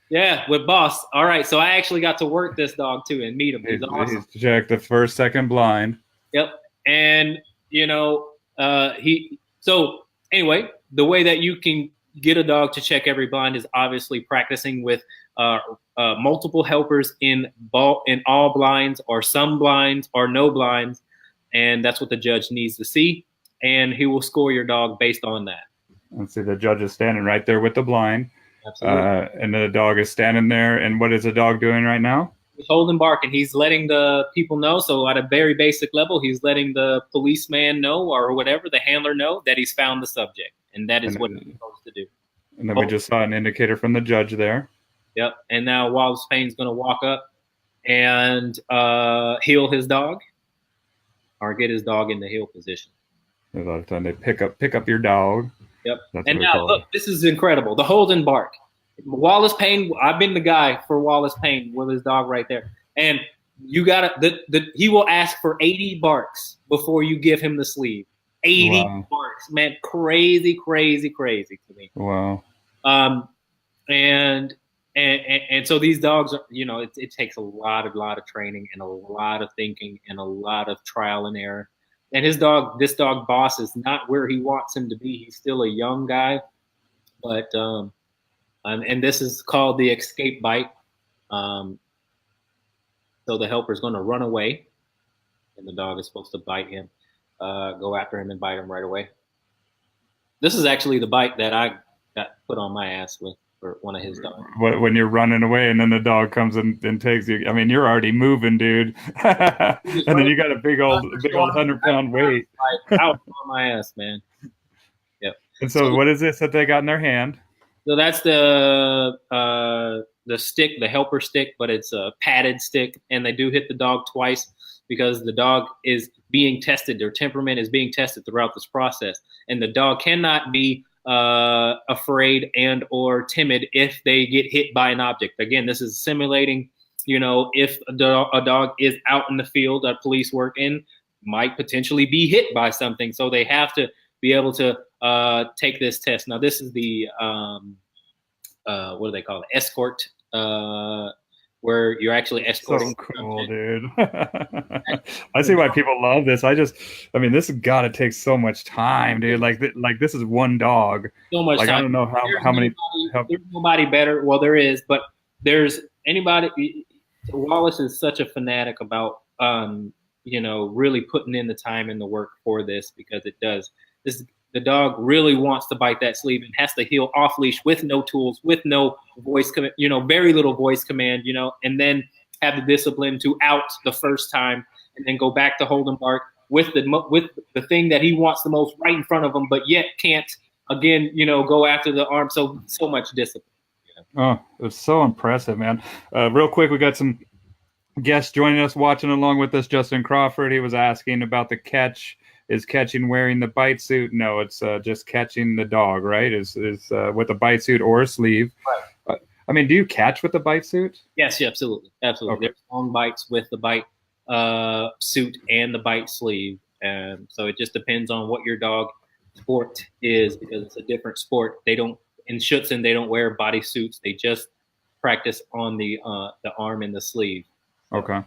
Yeah, with Boss. All right, so I actually got to work this dog too and meet him. He's awesome. He's checked the first, second blind. Yep, and so anyway, the way that you can get a dog to check every blind is obviously practicing with multiple helpers in all blinds, or some blinds, or no blinds, and that's what the judge needs to see, and he will score your dog based on that. Let's see, the judge is standing right there with the blind. Absolutely. And the dog is standing there. And what is the dog doing right now? He's holding barking. He's letting the people know. So at a very basic level, he's letting the policeman know, or whatever, the handler know, that he's found the subject. And that is what he's supposed to do. And then we just saw an indicator from the judge there. Yep. And now Wallace Payne's going to walk up and heel his dog, or get his dog in the heel position. A lot of time they pick up your dog. Yep. That's and now look, this is incredible. The hold and bark. Wallace Payne, I've been the guy for Wallace Payne with his dog right there. And you gotta he will ask for 80 barks before you give him the sleeve. 80 barks. Man, crazy to me. Wow. And so these dogs are, it takes a lot of training and a lot of thinking and a lot of trial and error. And this dog Boss is not where he wants him to be. He's still a young guy, but and this is called the escape bite. So the helper is going to run away, and the dog is supposed to bite him, go after him and bite him right away. This is actually the bite that I got put on my ass with for one of his dogs. When you're running away and then the dog comes and takes you, I mean, you're already moving, dude. And then you got a big old 100-pound weight. Out on my ass, man. Yep. And so what is this that they got in their hand? So that's the stick, the helper stick, but it's a padded stick, and they do hit the dog twice because the dog is being tested. Their temperament is being tested throughout this process, and the dog cannot be afraid and or timid if they get hit by an object. Again, this is simulating, if a dog is out in the field at police work and might potentially be hit by something. So they have to be able to take this test. Now, this is the what do they call it? Escort where you're actually So escorting cool, dude. I see why people love this. I mean, this has got to take so much time, dude. Like this is one dog. so much Like, I time. don't know how many. There's nobody better. Well, there is, but there's anybody. Wallace is such a fanatic about, really putting in the time and the work for this, because it does. The dog really wants to bite that sleeve and has to heel off leash with no tools, with no voice, very little voice command, and then have the discipline to out the first time and then go back to hold and bark with the thing that he wants the most right in front of him, but yet can't again, go after the arm. So much discipline. Oh, it's so impressive, man. Real quick, we got some guests joining us, watching along with us. Justin Crawford, he was asking about the catch. Is catching wearing the bite suit? No, it's just catching the dog, right? Is with a bite suit or a sleeve. Right. I mean, do you catch with the bite suit? Yes, yeah, absolutely. Okay. There's long bites with the bite suit and the bite sleeve. And so it just depends on what your dog sport is, because it's a different sport. In Schutzhund, they don't wear body suits. They just practice on the arm and the sleeve. So. Okay.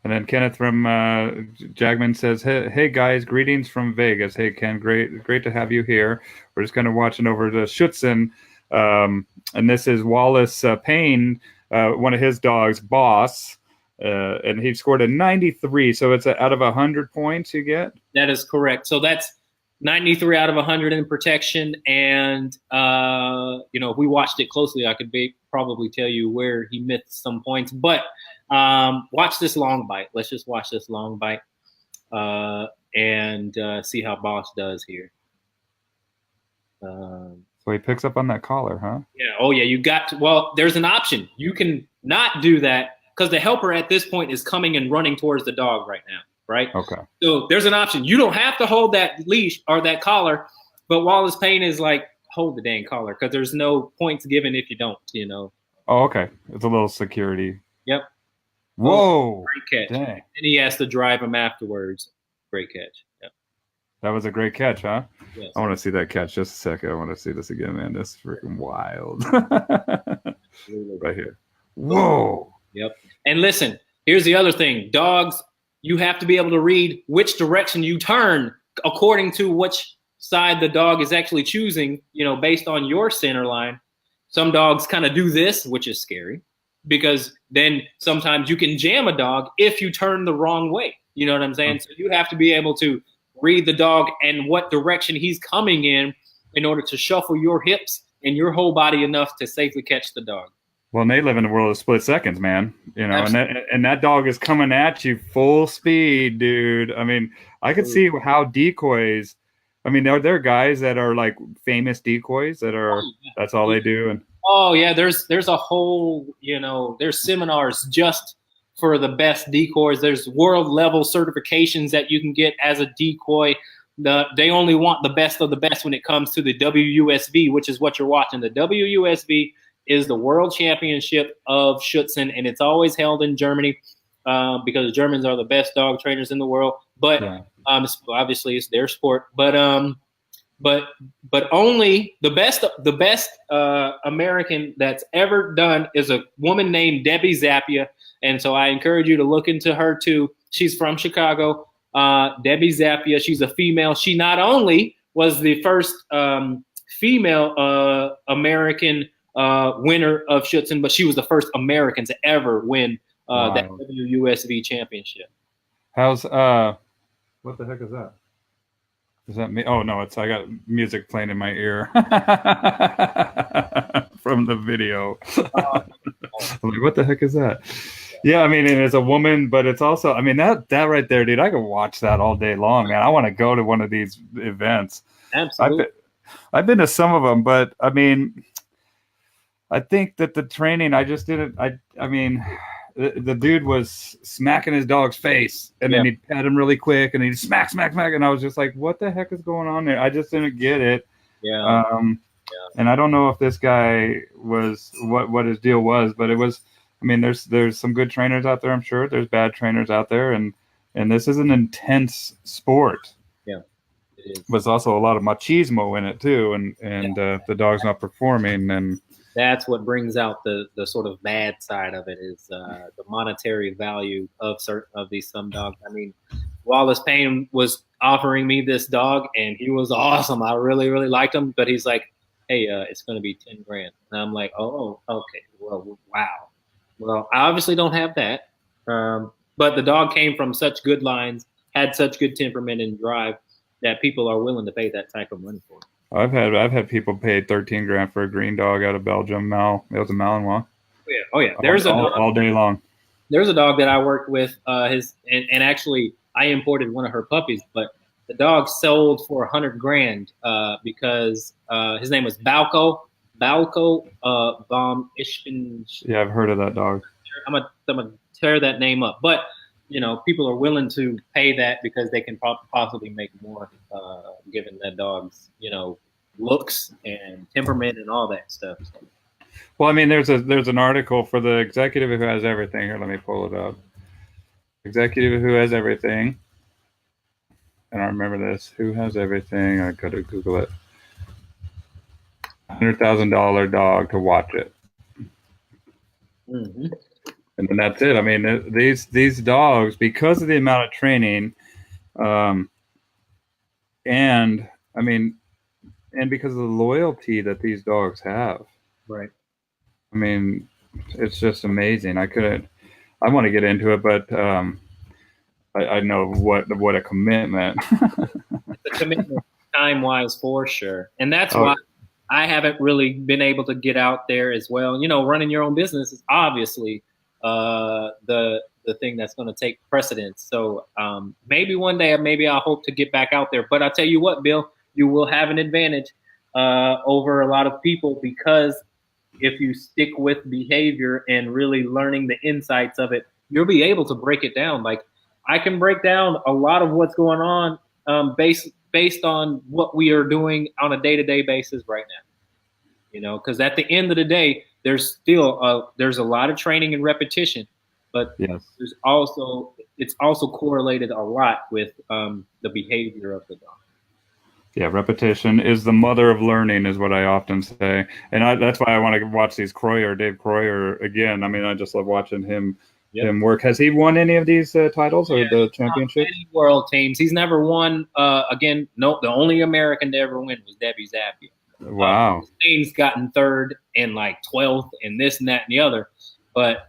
And then Kenneth from Jagman says, hey guys, greetings from Vegas. Hey Ken, great to have you here. We're just kind of watching over the Schutzhund, and this is Wallace Payne, one of his dogs, Boss, and he scored a 93. So it's out of 100 points you get. That is correct. So that's 93 out of 100 in protection, and if we watched it closely, I could probably tell you where he missed some points, but. Watch this long bite. Let's just watch this long bite and see how Boss does here. So he picks up on that collar, huh? Yeah. Oh, yeah. Well, there's an option. You can not do that because the helper at this point is coming and running towards the dog right now, right? Okay. So there's an option. You don't have to hold that leash or that collar, but Wallace Payne is like, hold the dang collar, because there's no points given if you don't, Oh, okay. It's a little security. Yep. Whoa! Great catch. Dang. And he has to drive him afterwards. Great catch. Yep. That was a great catch, huh? Yes. I want to see that catch. Just a second. I want to see this again, man. This is freaking wild. Right here. Whoa! Yep. And listen, here's the other thing. Dogs, you have to be able to read which direction you turn according to which side the dog is actually choosing, based on your center line. Some dogs kind of do this, which is scary, because then sometimes you can jam a dog if you turn the wrong way. You know what I'm saying? So you have to be able to read the dog and what direction he's coming in order to shuffle your hips and your whole body enough to safely catch the dog. Well, and they live in a world of split seconds, man. And that dog is coming at you full speed, dude. I mean, I could see how decoys. I mean, there are guys that are like famous decoys that are that's all they do. And oh yeah, there's a whole there's seminars just for the best decoys. There's world level certifications that you can get as a decoy. They only want the best of the best when it comes to the WUSV, which is what you're watching. The WUSV is the World Championship of Schutzhund, and it's always held in Germany because the Germans are the best dog trainers in the world. But obviously, it's their sport. But only the best American that's ever done is a woman named Debbie Zappia, and so I encourage you to look into her too. She's from Chicago. Debbie Zappia. She's a female. She not only was the first female American winner of Schutzhund, but she was the first American to ever win that WUSV championship. How's what the heck is that? Is that me? Oh no, I got music playing in my ear from the video. I'm like, what the heck is that? Yeah, I mean, and it's a woman, but it's also, I mean, that right there, dude, I could watch that all day long, man. I want to go to one of these events. Absolutely. I've been to some of them, but I mean, I think that the training, I just didn't. I mean, the dude was smacking his dog's face, and then he'd pat him really quick, and he'd smack, and I was just like, what the heck is going on there? I just didn't get it. Yeah. And I don't know if this guy was what his deal was, but it was. I mean, there's some good trainers out there. I'm sure there's bad trainers out there, and this is an intense sport. Yeah, it is. There's also a lot of machismo in it too, and the dog's not performing, and that's what brings out the sort of bad side of it is the monetary value of certain of these some dogs. I mean, Wallace Payne was offering me this dog, and he was awesome. I really really liked him, but he's like, "Hey, it's going to be 10 grand," and I'm like, "Oh, okay, well, wow." Well, I obviously don't have that, but the dog came from such good lines, had such good temperament and drive that people are willing to pay that type of money for it. I've had people pay 13 grand for a green dog out of Belgium. It was a Malinois. Yeah. Oh yeah. All day long. There's a dog that I worked with. And actually I imported one of her puppies, but the dog sold for 100 grand because his name was Balco vom Ishpin. Yeah, I've heard of that dog. I'm gonna tear that name up, but people are willing to pay that because they can possibly make more, given that dog's looks and temperament and all that stuff. So. Well, I mean, there's an article for the executive who has everything. Here, let me pull it up. Executive who has everything. And I remember this. Who has everything? I got to Google it. $100,000 dog to watch it. Mm-hmm. And then that's it. I mean, these dogs, because of the amount of training, and I mean, and because of the loyalty that these dogs have. Right. I mean, it's just amazing. I want to get into it, but I know what a commitment. It's a commitment time-wise for sure. And that's why I haven't really been able to get out there as well. Running your own business is obviously the thing that's going to take precedence. So maybe one day, maybe I'll hope to get back out there. But I'll tell you what, Bill, you will have an advantage over a lot of people, because if you stick with behavior and really learning the insights of it, you'll be able to break it down. Like, I can break down a lot of what's going on based on what we are doing on a day-to-day basis right now. Because at the end of the day, there's a lot of training and repetition, but yes, it's also correlated a lot with the behavior of the dog. Yeah, repetition is the mother of learning, is what I often say, and that's why I want to watch Dave Croyer again. I mean, I just love watching him work. Has he won any of these titles or the championship? Many world teams. He's never won. Again, no. The only American to ever win was Debbie Zappia. Wow. He's gotten third and like 12th and this and that and the other, but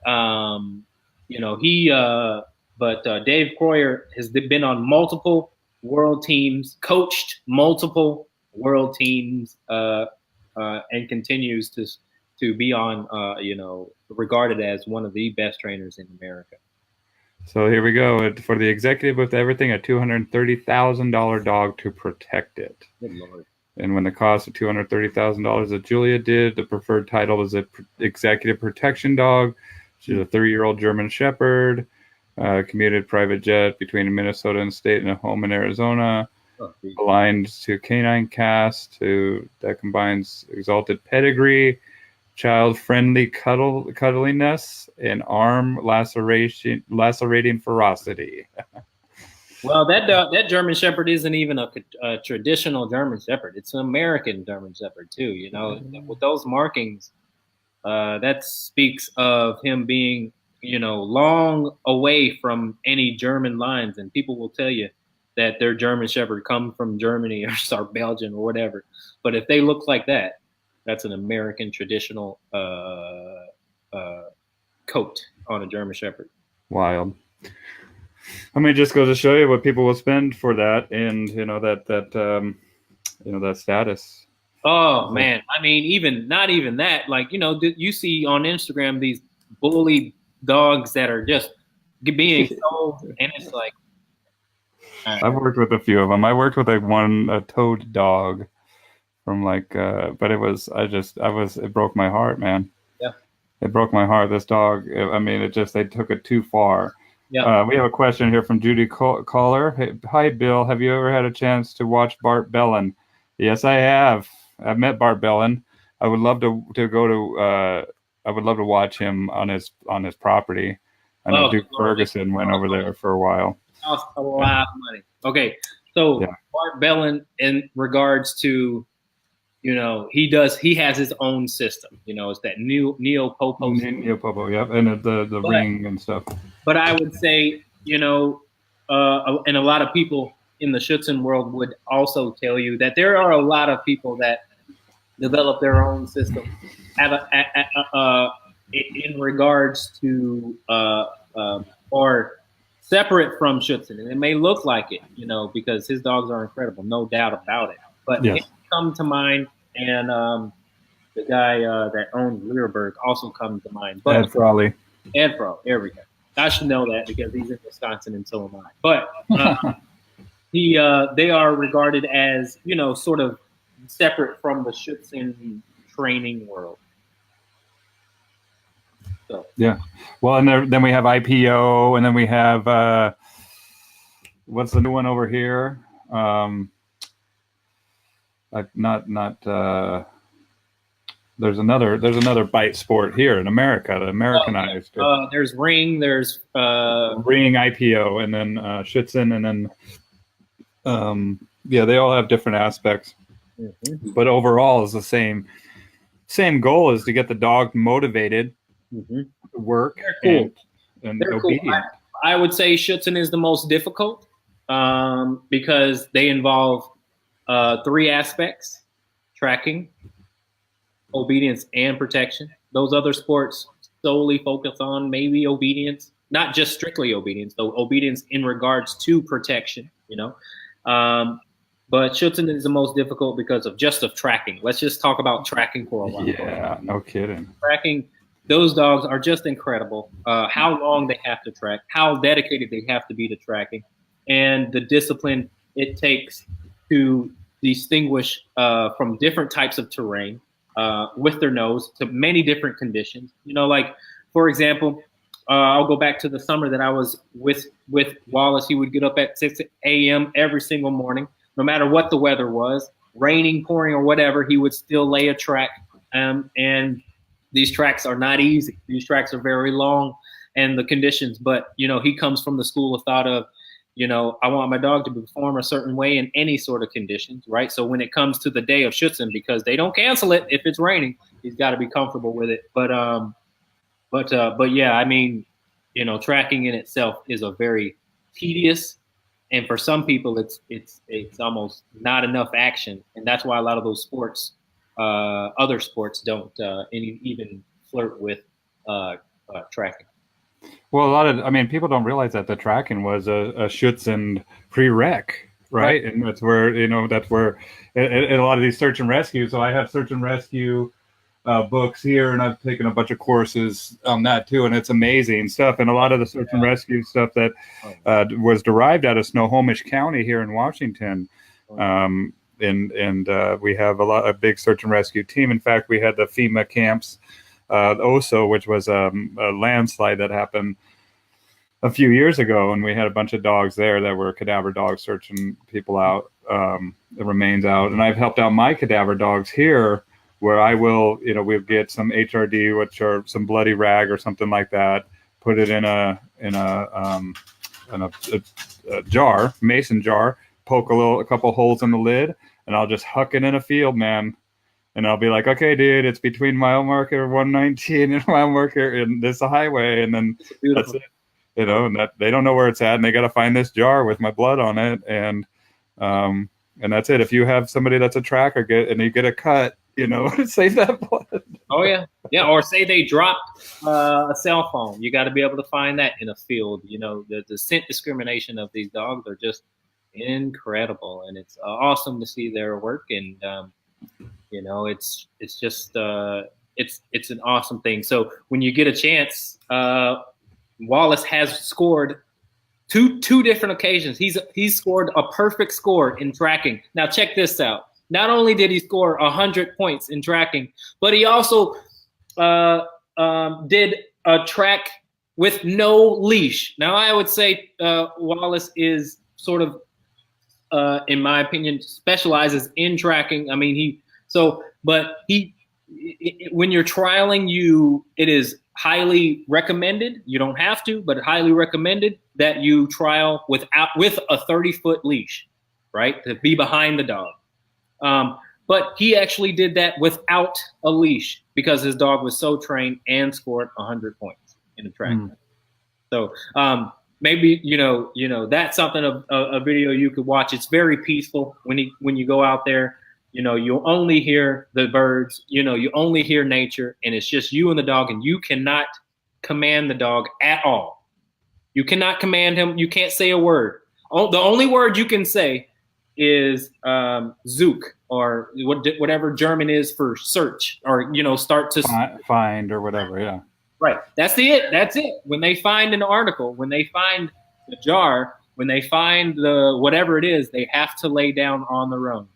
Dave Croyer has been on multiple world teams, coached multiple world teams, and continues to be on, regarded as one of the best trainers in America. So here we go. For the executive with everything, a $230,000 dog to protect it. Good Lord. And when the cost of $230,000 that Julia did, the preferred title was an executive protection dog. She's a 3-year-old German Shepherd. Commuted private jet between Minnesota and state and a home in Arizona. Aligned to canine cast that combines exalted pedigree, child-friendly cuddliness, and arm lacerating ferocity. Well, that German Shepherd isn't even a traditional German Shepherd. It's an American German Shepherd too. With those markings, that speaks of him being long away from any German lines, and people will tell you that their German Shepherd come from Germany or Belgium or whatever. But if they look like that, that's an American traditional coat on a German Shepherd. Wild. I mean, just goes to show you what people will spend for that, and that status. Oh man, I mean, not even that. Like, you see on Instagram these bully dogs that are just being sold, and it's like. I've worked with a few of them. I worked with a toad dog from but it broke my heart, man. Yeah. It broke my heart. This dog, they took it too far. Yeah. We have a question here from Judy Caller. Hey, hi, Bill. Have you ever had a chance to watch Bart Bellin? Yes, I have. I've met Bart Bellin. I would love to go to. I would love to watch him on his property. I know Duke Ferguson went over there for a while. Cost a lot of money. Okay, so Bart Bellin, in regards to he has his own system. It's that Neopopo system. Neopopo, yep, and the But ring and stuff. but I would say, and a lot of people in the Schutzen world would also tell you that there are a lot of people that develop their own system in regards to or separate from Schutzen. And it may look like it, because his dogs are incredible, no doubt about it. But Yes. it come to mind, and the guy that owns Learberg also comes to mind. But Ed Frawley. Ed Fro, there we go. I should know that because he's in Wisconsin and so am I. But they are regarded as, sort of separate from the Schutzen training world. So. Yeah. Well, and then we have IPO, and then we have what's the new one over here? There's another bite sport here in America, the Americanized. There's Ring, there's Ring, IPO, and then Schutzen, and then they all have different aspects, but overall is the same goal is to get the dog motivated, work, cool. and obedient. Cool. I would say Schutzen is the most difficult because they involve 3 aspects: tracking, obedience, and protection. Those other sports solely focus on maybe obedience, not just strictly obedience, though obedience in regards to protection, but Schutzen is the most difficult because of tracking. Let's just talk about tracking for a while. Yeah, no kidding. Tracking, those dogs are just incredible. How long they have to track, how dedicated they have to be to tracking, and the discipline it takes to distinguish from different types of terrain with their nose to many different conditions. Like, for example, I'll go back to the summer that I was with Wallace. He would get up at 6 a.m. every single morning, no matter what the weather was, raining, pouring, or whatever. He would still lay a track, and these tracks are not easy. These tracks are very long, and the conditions. But he comes from the school of thought of, I want my dog to perform a certain way in any sort of conditions, right? So when it comes to the day of Schutzen, because they don't cancel it if it's raining, he's got to be comfortable with it. But yeah, I mean, tracking in itself is a very tedious, and for some people, it's almost not enough action, and that's why a lot of those sports, other sports, don't even flirt with tracking. Well, people don't realize that the tracking was a Schutzen prereq, right? And that's where in a lot of these search and rescue. So I have search and rescue books here, and I've taken a bunch of courses on that too, and it's amazing stuff. And a lot of the search and rescue stuff that was derived out of Snohomish County here in Washington. And we have a big search and rescue team. In fact, we had the FEMA camps. OSO, which was a landslide that happened a few years ago, and we had a bunch of dogs there that were cadaver dogs searching people out, the remains out. And I've helped out my cadaver dogs here, where I will, we'll get some HRD, which are some bloody rag or something like that, put it in a jar, mason jar, poke a couple holes in the lid, and I'll just huck it in a field, man. And I'll be like, okay, dude, it's between mile marker 119 and mile marker, and this is a highway, and then that's it. And that they don't know where it's at, and they got to find this jar with my blood on it, and that's it. If you have somebody that's a tracker, and you get a cut, save that blood. Oh yeah, or say they dropped a cell phone, you got to be able to find that in a field. The scent discrimination of these dogs are just incredible, and it's awesome to see their work, and it's just it's an awesome thing. So when you get a chance, Wallace has scored two different occasions. He's scored a perfect score in tracking. Now check this out. Not only did he score 100 points in tracking, but he also did a track with no leash. Now I would say Wallace is sort of, in my opinion, specializes in tracking. I mean, when you're trialing, it is highly recommended. You don't have to, but highly recommended that you trial with a 30-foot leash, right? To be behind the dog. But he actually did that without a leash because his dog was so trained and scored 100 points in the track. So maybe that's something a video you could watch. It's very peaceful when you go out there. You'll only hear the birds. You only hear nature, and it's just you and the dog, and you cannot command the dog at all. You cannot command him. You can't say a word. The only word you can say is Zook, or whatever German is for search, or start to find or whatever. Yeah. Right. That's it. When they find an article, when they find the jar, when they find the whatever it is, they have to lay down on their own.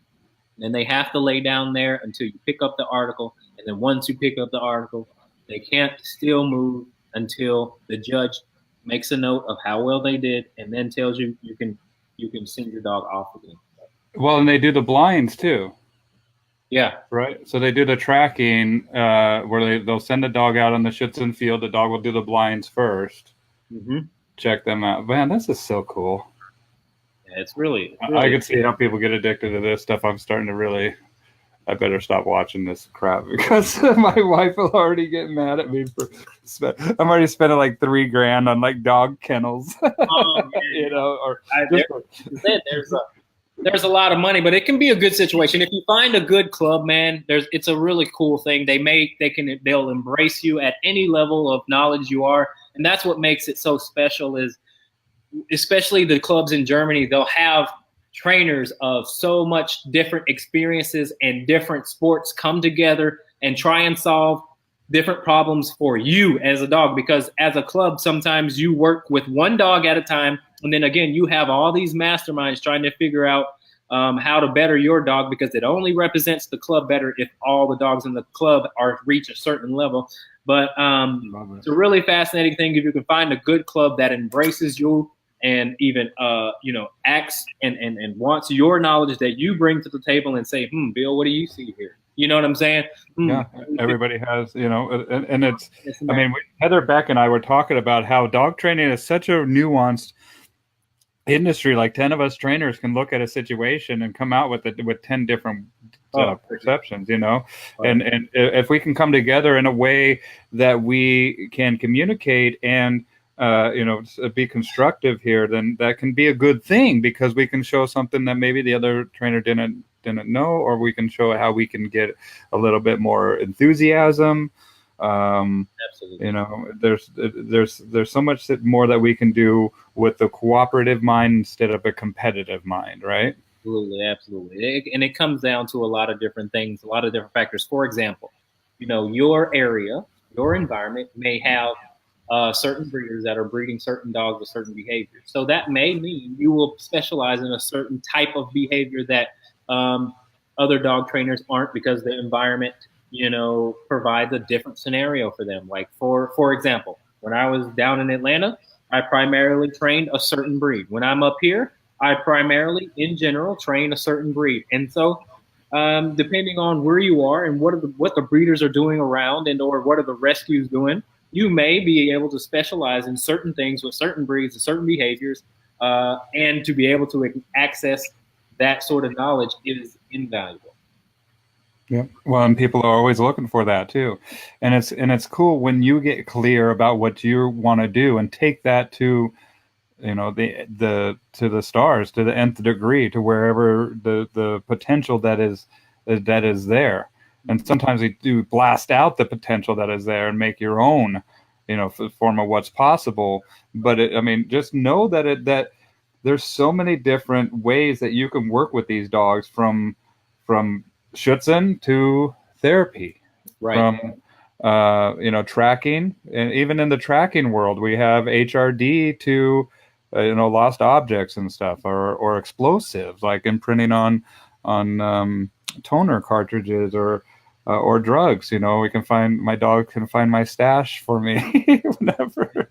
And they have to lay down there until you pick up the article. And then once you pick up the article, they can't still move until the judge makes a note of how well they did and then tells you you can send your dog off again. Well, and they do the blinds too. Yeah. Right. So they do the tracking where they'll send the dog out on the Schützen field. The dog will do the blinds first. Check them out. Man, this is so cool. Yeah, it's really I can see how people get addicted to this stuff. I'm starting to really. I better stop watching this crap because my wife will already get mad at me for. I'm already spending like $3,000 on like dog kennels. Oh, yeah. There's a lot of money, but it can be a good situation if you find a good club, man. It's a really cool thing. They'll embrace you at any level of knowledge you are, and that's what makes it so special. Is especially the clubs in Germany, they'll have trainers of so much different experiences and different sports come together and try and solve different problems for you as a dog, because as a club, sometimes you work with one dog at a time. And then again, you have all these masterminds trying to figure out how to better your dog, because it only represents the club better if all the dogs in the club reach a certain level. But it's a really fascinating thing if you can find a good club that embraces you and even acts and wants your knowledge that you bring to the table and say, Bill, what do you see here? You know what I'm saying? Yeah, everybody has, and it's, I mean, Heather Beck and I were talking about how dog training is such a nuanced industry. Like 10 of us trainers can look at a situation and come out with 10 different perceptions, and if we can come together in a way that we can communicate and be constructive here, then that can be a good thing, because we can show something that maybe the other trainer didn't know, or we can show how we can get a little bit more enthusiasm. Absolutely. There's so much more that we can do with the cooperative mind instead of a competitive mind, right? Absolutely. And it comes down to a lot of different things, a lot of different factors. For example, your area, your environment may have certain breeders that are breeding certain dogs with certain behaviors. So that may mean you will specialize in a certain type of behavior that other dog trainers aren't, because the environment, provides a different scenario for them. Like for example, when I was down in Atlanta, I primarily trained a certain breed. When I'm up here, I primarily, in general, train a certain breed. And so depending on where you are and what the breeders are doing around, and or what are the rescues doing, you may be able to specialize in certain things with certain breeds and certain behaviors, and to be able to access that sort of knowledge is invaluable. Yeah. Well, and people are always looking for that too. And it's cool when you get clear about what you want to do and take that to, the stars, to the nth degree, to wherever the potential that is there. And sometimes you do blast out the potential that is there and make your own, form of what's possible. But just know that there's so many different ways that you can work with these dogs, from Schützen to therapy, right? From tracking, and even in the tracking world, we have HRD to lost objects and stuff, or explosives, like imprinting on toner cartridges or drugs. My dog can find my stash for me whenever.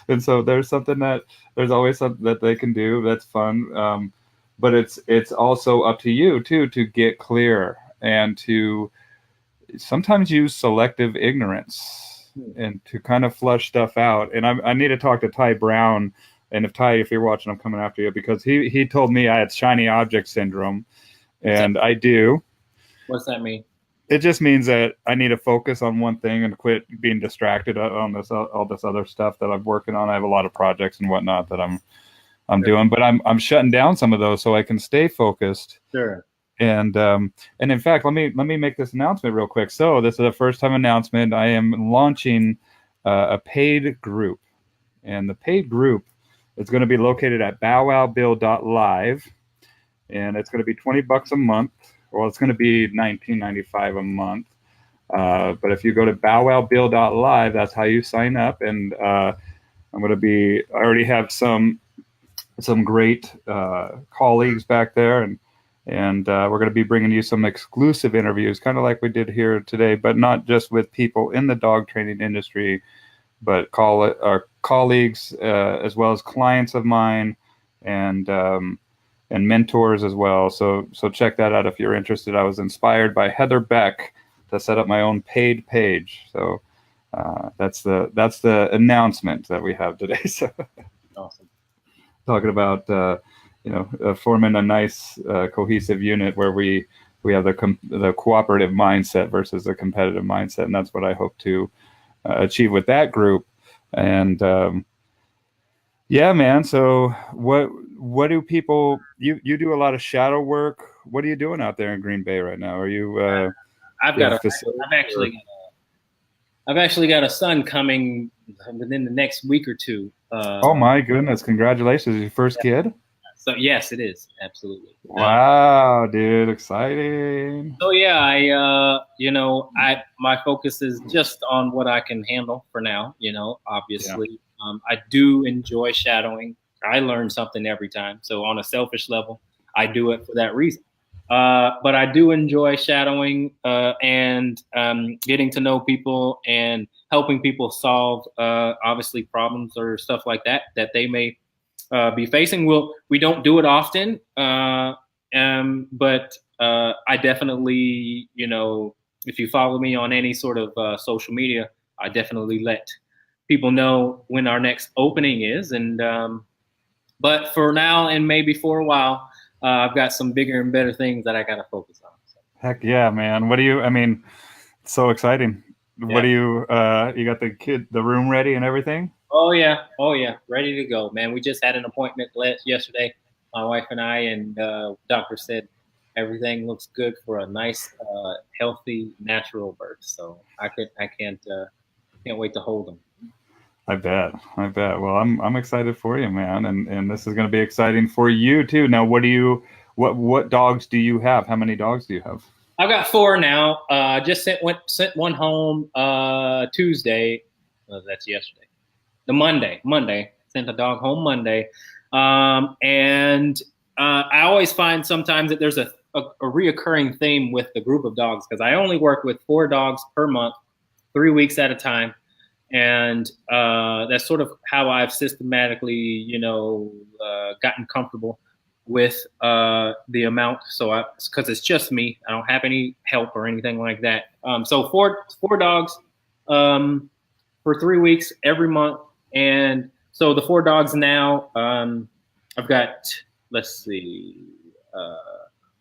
And so there's always something that they can do that's fun. But it's also up to you too to get clear and to sometimes use selective ignorance and to kind of flush stuff out. And I need to talk to Ty Brown. And if you're watching, I'm coming after you, because he told me I had shiny object syndrome. And I do. What's that mean? It just means that I need to focus on one thing and quit being distracted on this all this other stuff that I'm working on. I have a lot of projects and whatnot that I'm Sure. doing, but I'm shutting down some of those so I can stay focused. Sure. And in fact, let me make this announcement real quick. So this is a first time announcement. I am launching a paid group, and the paid group is going to be located at bowwowbill.live, and it's going to be $20 a month. Well, it's going to be $19.95 a month. But if you go to bowwowbill.live, that's how you sign up. And I'm going to be. I already have some great colleagues back there, and we're going to be bringing you some exclusive interviews, kind of like we did here today, but not just with people in the dog training industry, but call it our colleagues as well as clients of mine, and mentors as well. So check that out if you're interested. I was inspired by Heather Beck to set up my own paid page. So that's the announcement that we have today. So Awesome. talking about forming a nice cohesive unit where we have the cooperative mindset versus the competitive mindset, and that's what I hope to achieve with that group. And yeah, man. So what do people you do a lot of shadow work? What are you doing out there in Green Bay right now? Are you I've you got have a. a facility I've actually got a son coming within the next week or two. Oh my goodness! Congratulations, your first kid. So yes, it is absolutely. Wow, dude, exciting. So yeah, I my focus is just on what I can handle for now. Yeah. Obviously, I do enjoy shadowing. I learn something every time. So on a selfish level, I do it for that reason. But I do enjoy shadowing and getting to know people and helping people solve obviously problems or stuff like that they may be facing. We don't do it often, but I definitely, if you follow me on any sort of social media, I definitely let people know when our next opening is. And but for now and maybe for a while, I've got some bigger and better things that I got to focus on. So, Heck yeah, man. I mean, it's so exciting. What yeah. do you got the room ready and everything? Oh yeah, ready to go, man. We just had an appointment yesterday, my wife and I, and doctor said everything looks good for a nice, healthy, natural birth. So I can't wait to hold them. I bet. Well, I'm excited for you, man. And this is going to be exciting for you too. Now, what dogs do you have? How many dogs do you have? I've got 4 now. Just sent one home Tuesday. That's yesterday. The Monday sent a dog home Monday, and I always find sometimes that there's a reoccurring theme with the group of dogs because I only work with 4 dogs per month, 3 weeks at a time, and that's sort of how I've systematically, gotten comfortable with the amount. So because it's just me, I don't have any help or anything like that. So four dogs for 3 weeks every month. And so the 4 dogs now, I've got, let's see,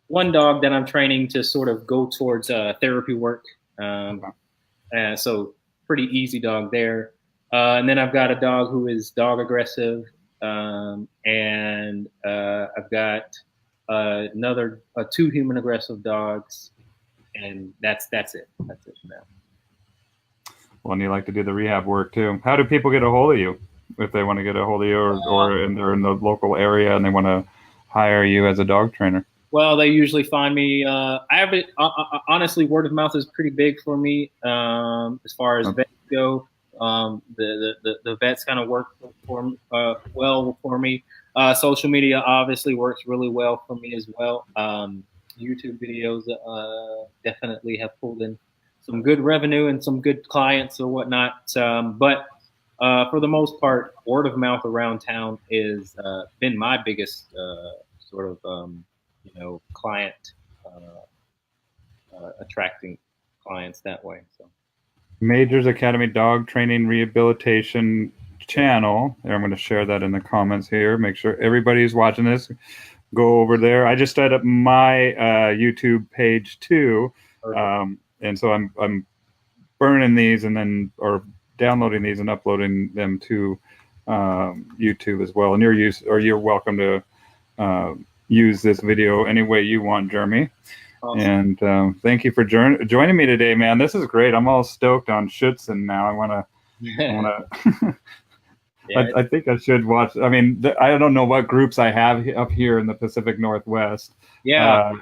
one dog that I'm training to sort of go towards therapy work. So pretty easy dog there. And then I've got a dog who is dog aggressive. And I've got 2 human aggressive dogs. And that's it. That's it for now. Well, and you like to do the rehab work too. How do people get a hold of you if they want to get a hold of you, or they're in the local area and they want to hire you as a dog trainer? Well, they usually find me. I have it. Honestly, word of mouth is pretty big for me as far as vets go. The vets kind of work well for me. Social media obviously works really well for me as well. YouTube videos definitely have pulled in some good revenue and some good clients or whatnot. But for the most part, word of mouth around town is been my biggest sort of client attracting clients that way. So Majors Academy Dog Training Rehabilitation channel. I'm going to share that in the comments here. Make sure everybody's watching this. go over there. I just set up my YouTube page too, Perfect. and so I'm burning these and then or downloading these and uploading them to YouTube as well. And you're welcome to use this video any way you want, Jeremy. Awesome. And thank you for joining me today, man. This is great. I'm all stoked on Schutzen now. I want to. Yeah. I think I should watch. I mean, I don't know what groups I have up here in the Pacific Northwest. Yeah. Uh,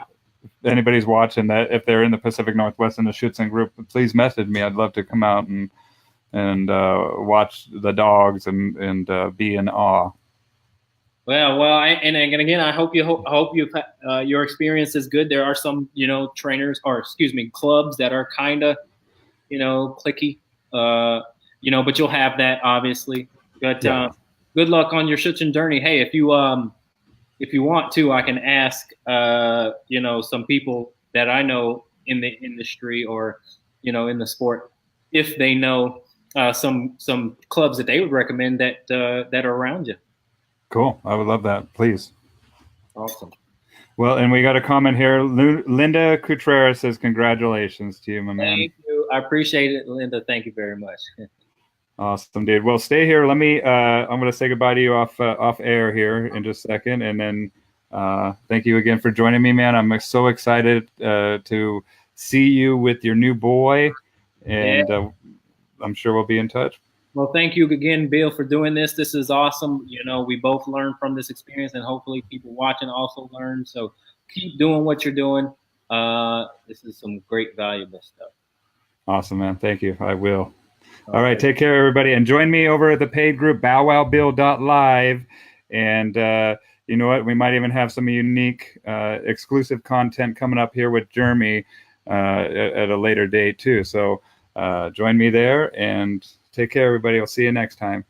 anybody's watching that, if they're in the Pacific Northwest in the Schutzen group, please message me. I'd love to come out and watch the dogs and be in awe. Well, and again, I hope your experience is good. There are some, trainers or excuse me, clubs that are kind of, clicky, but you'll have that obviously. But Yeah. good luck on your Schutzen journey. Hey, if you want to, I can ask, some people that I know in the industry or, in the sport, if they know some clubs that they would recommend that that are around you. Cool. I would love that. Please. Awesome. Well, and we got a comment here. Linda Coutreras says, "Congratulations to you, my man." Thank you. I appreciate it, Linda. Thank you very much. Awesome, dude. Well, stay here. Let me. I'm going to say goodbye to you off air here in just a second, and then thank you again for joining me, man. I'm so excited to see you with your new boy, and Yeah. I'm sure we'll be in touch. Well, thank you again, Bill, for doing this. This is awesome. We both learned from this experience, and hopefully, people watching also learn. So, keep doing what you're doing. This is some great, valuable stuff. Awesome, man. Thank you. I will. Okay. All right. Take care, everybody. And join me over at the paid group, bowwowbill.live. And you know what? We might even have some unique exclusive content coming up here with Jeremy at a later date, too. So join me there and take care, everybody. I'll see you next time.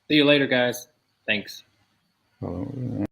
See you later, guys. Thanks.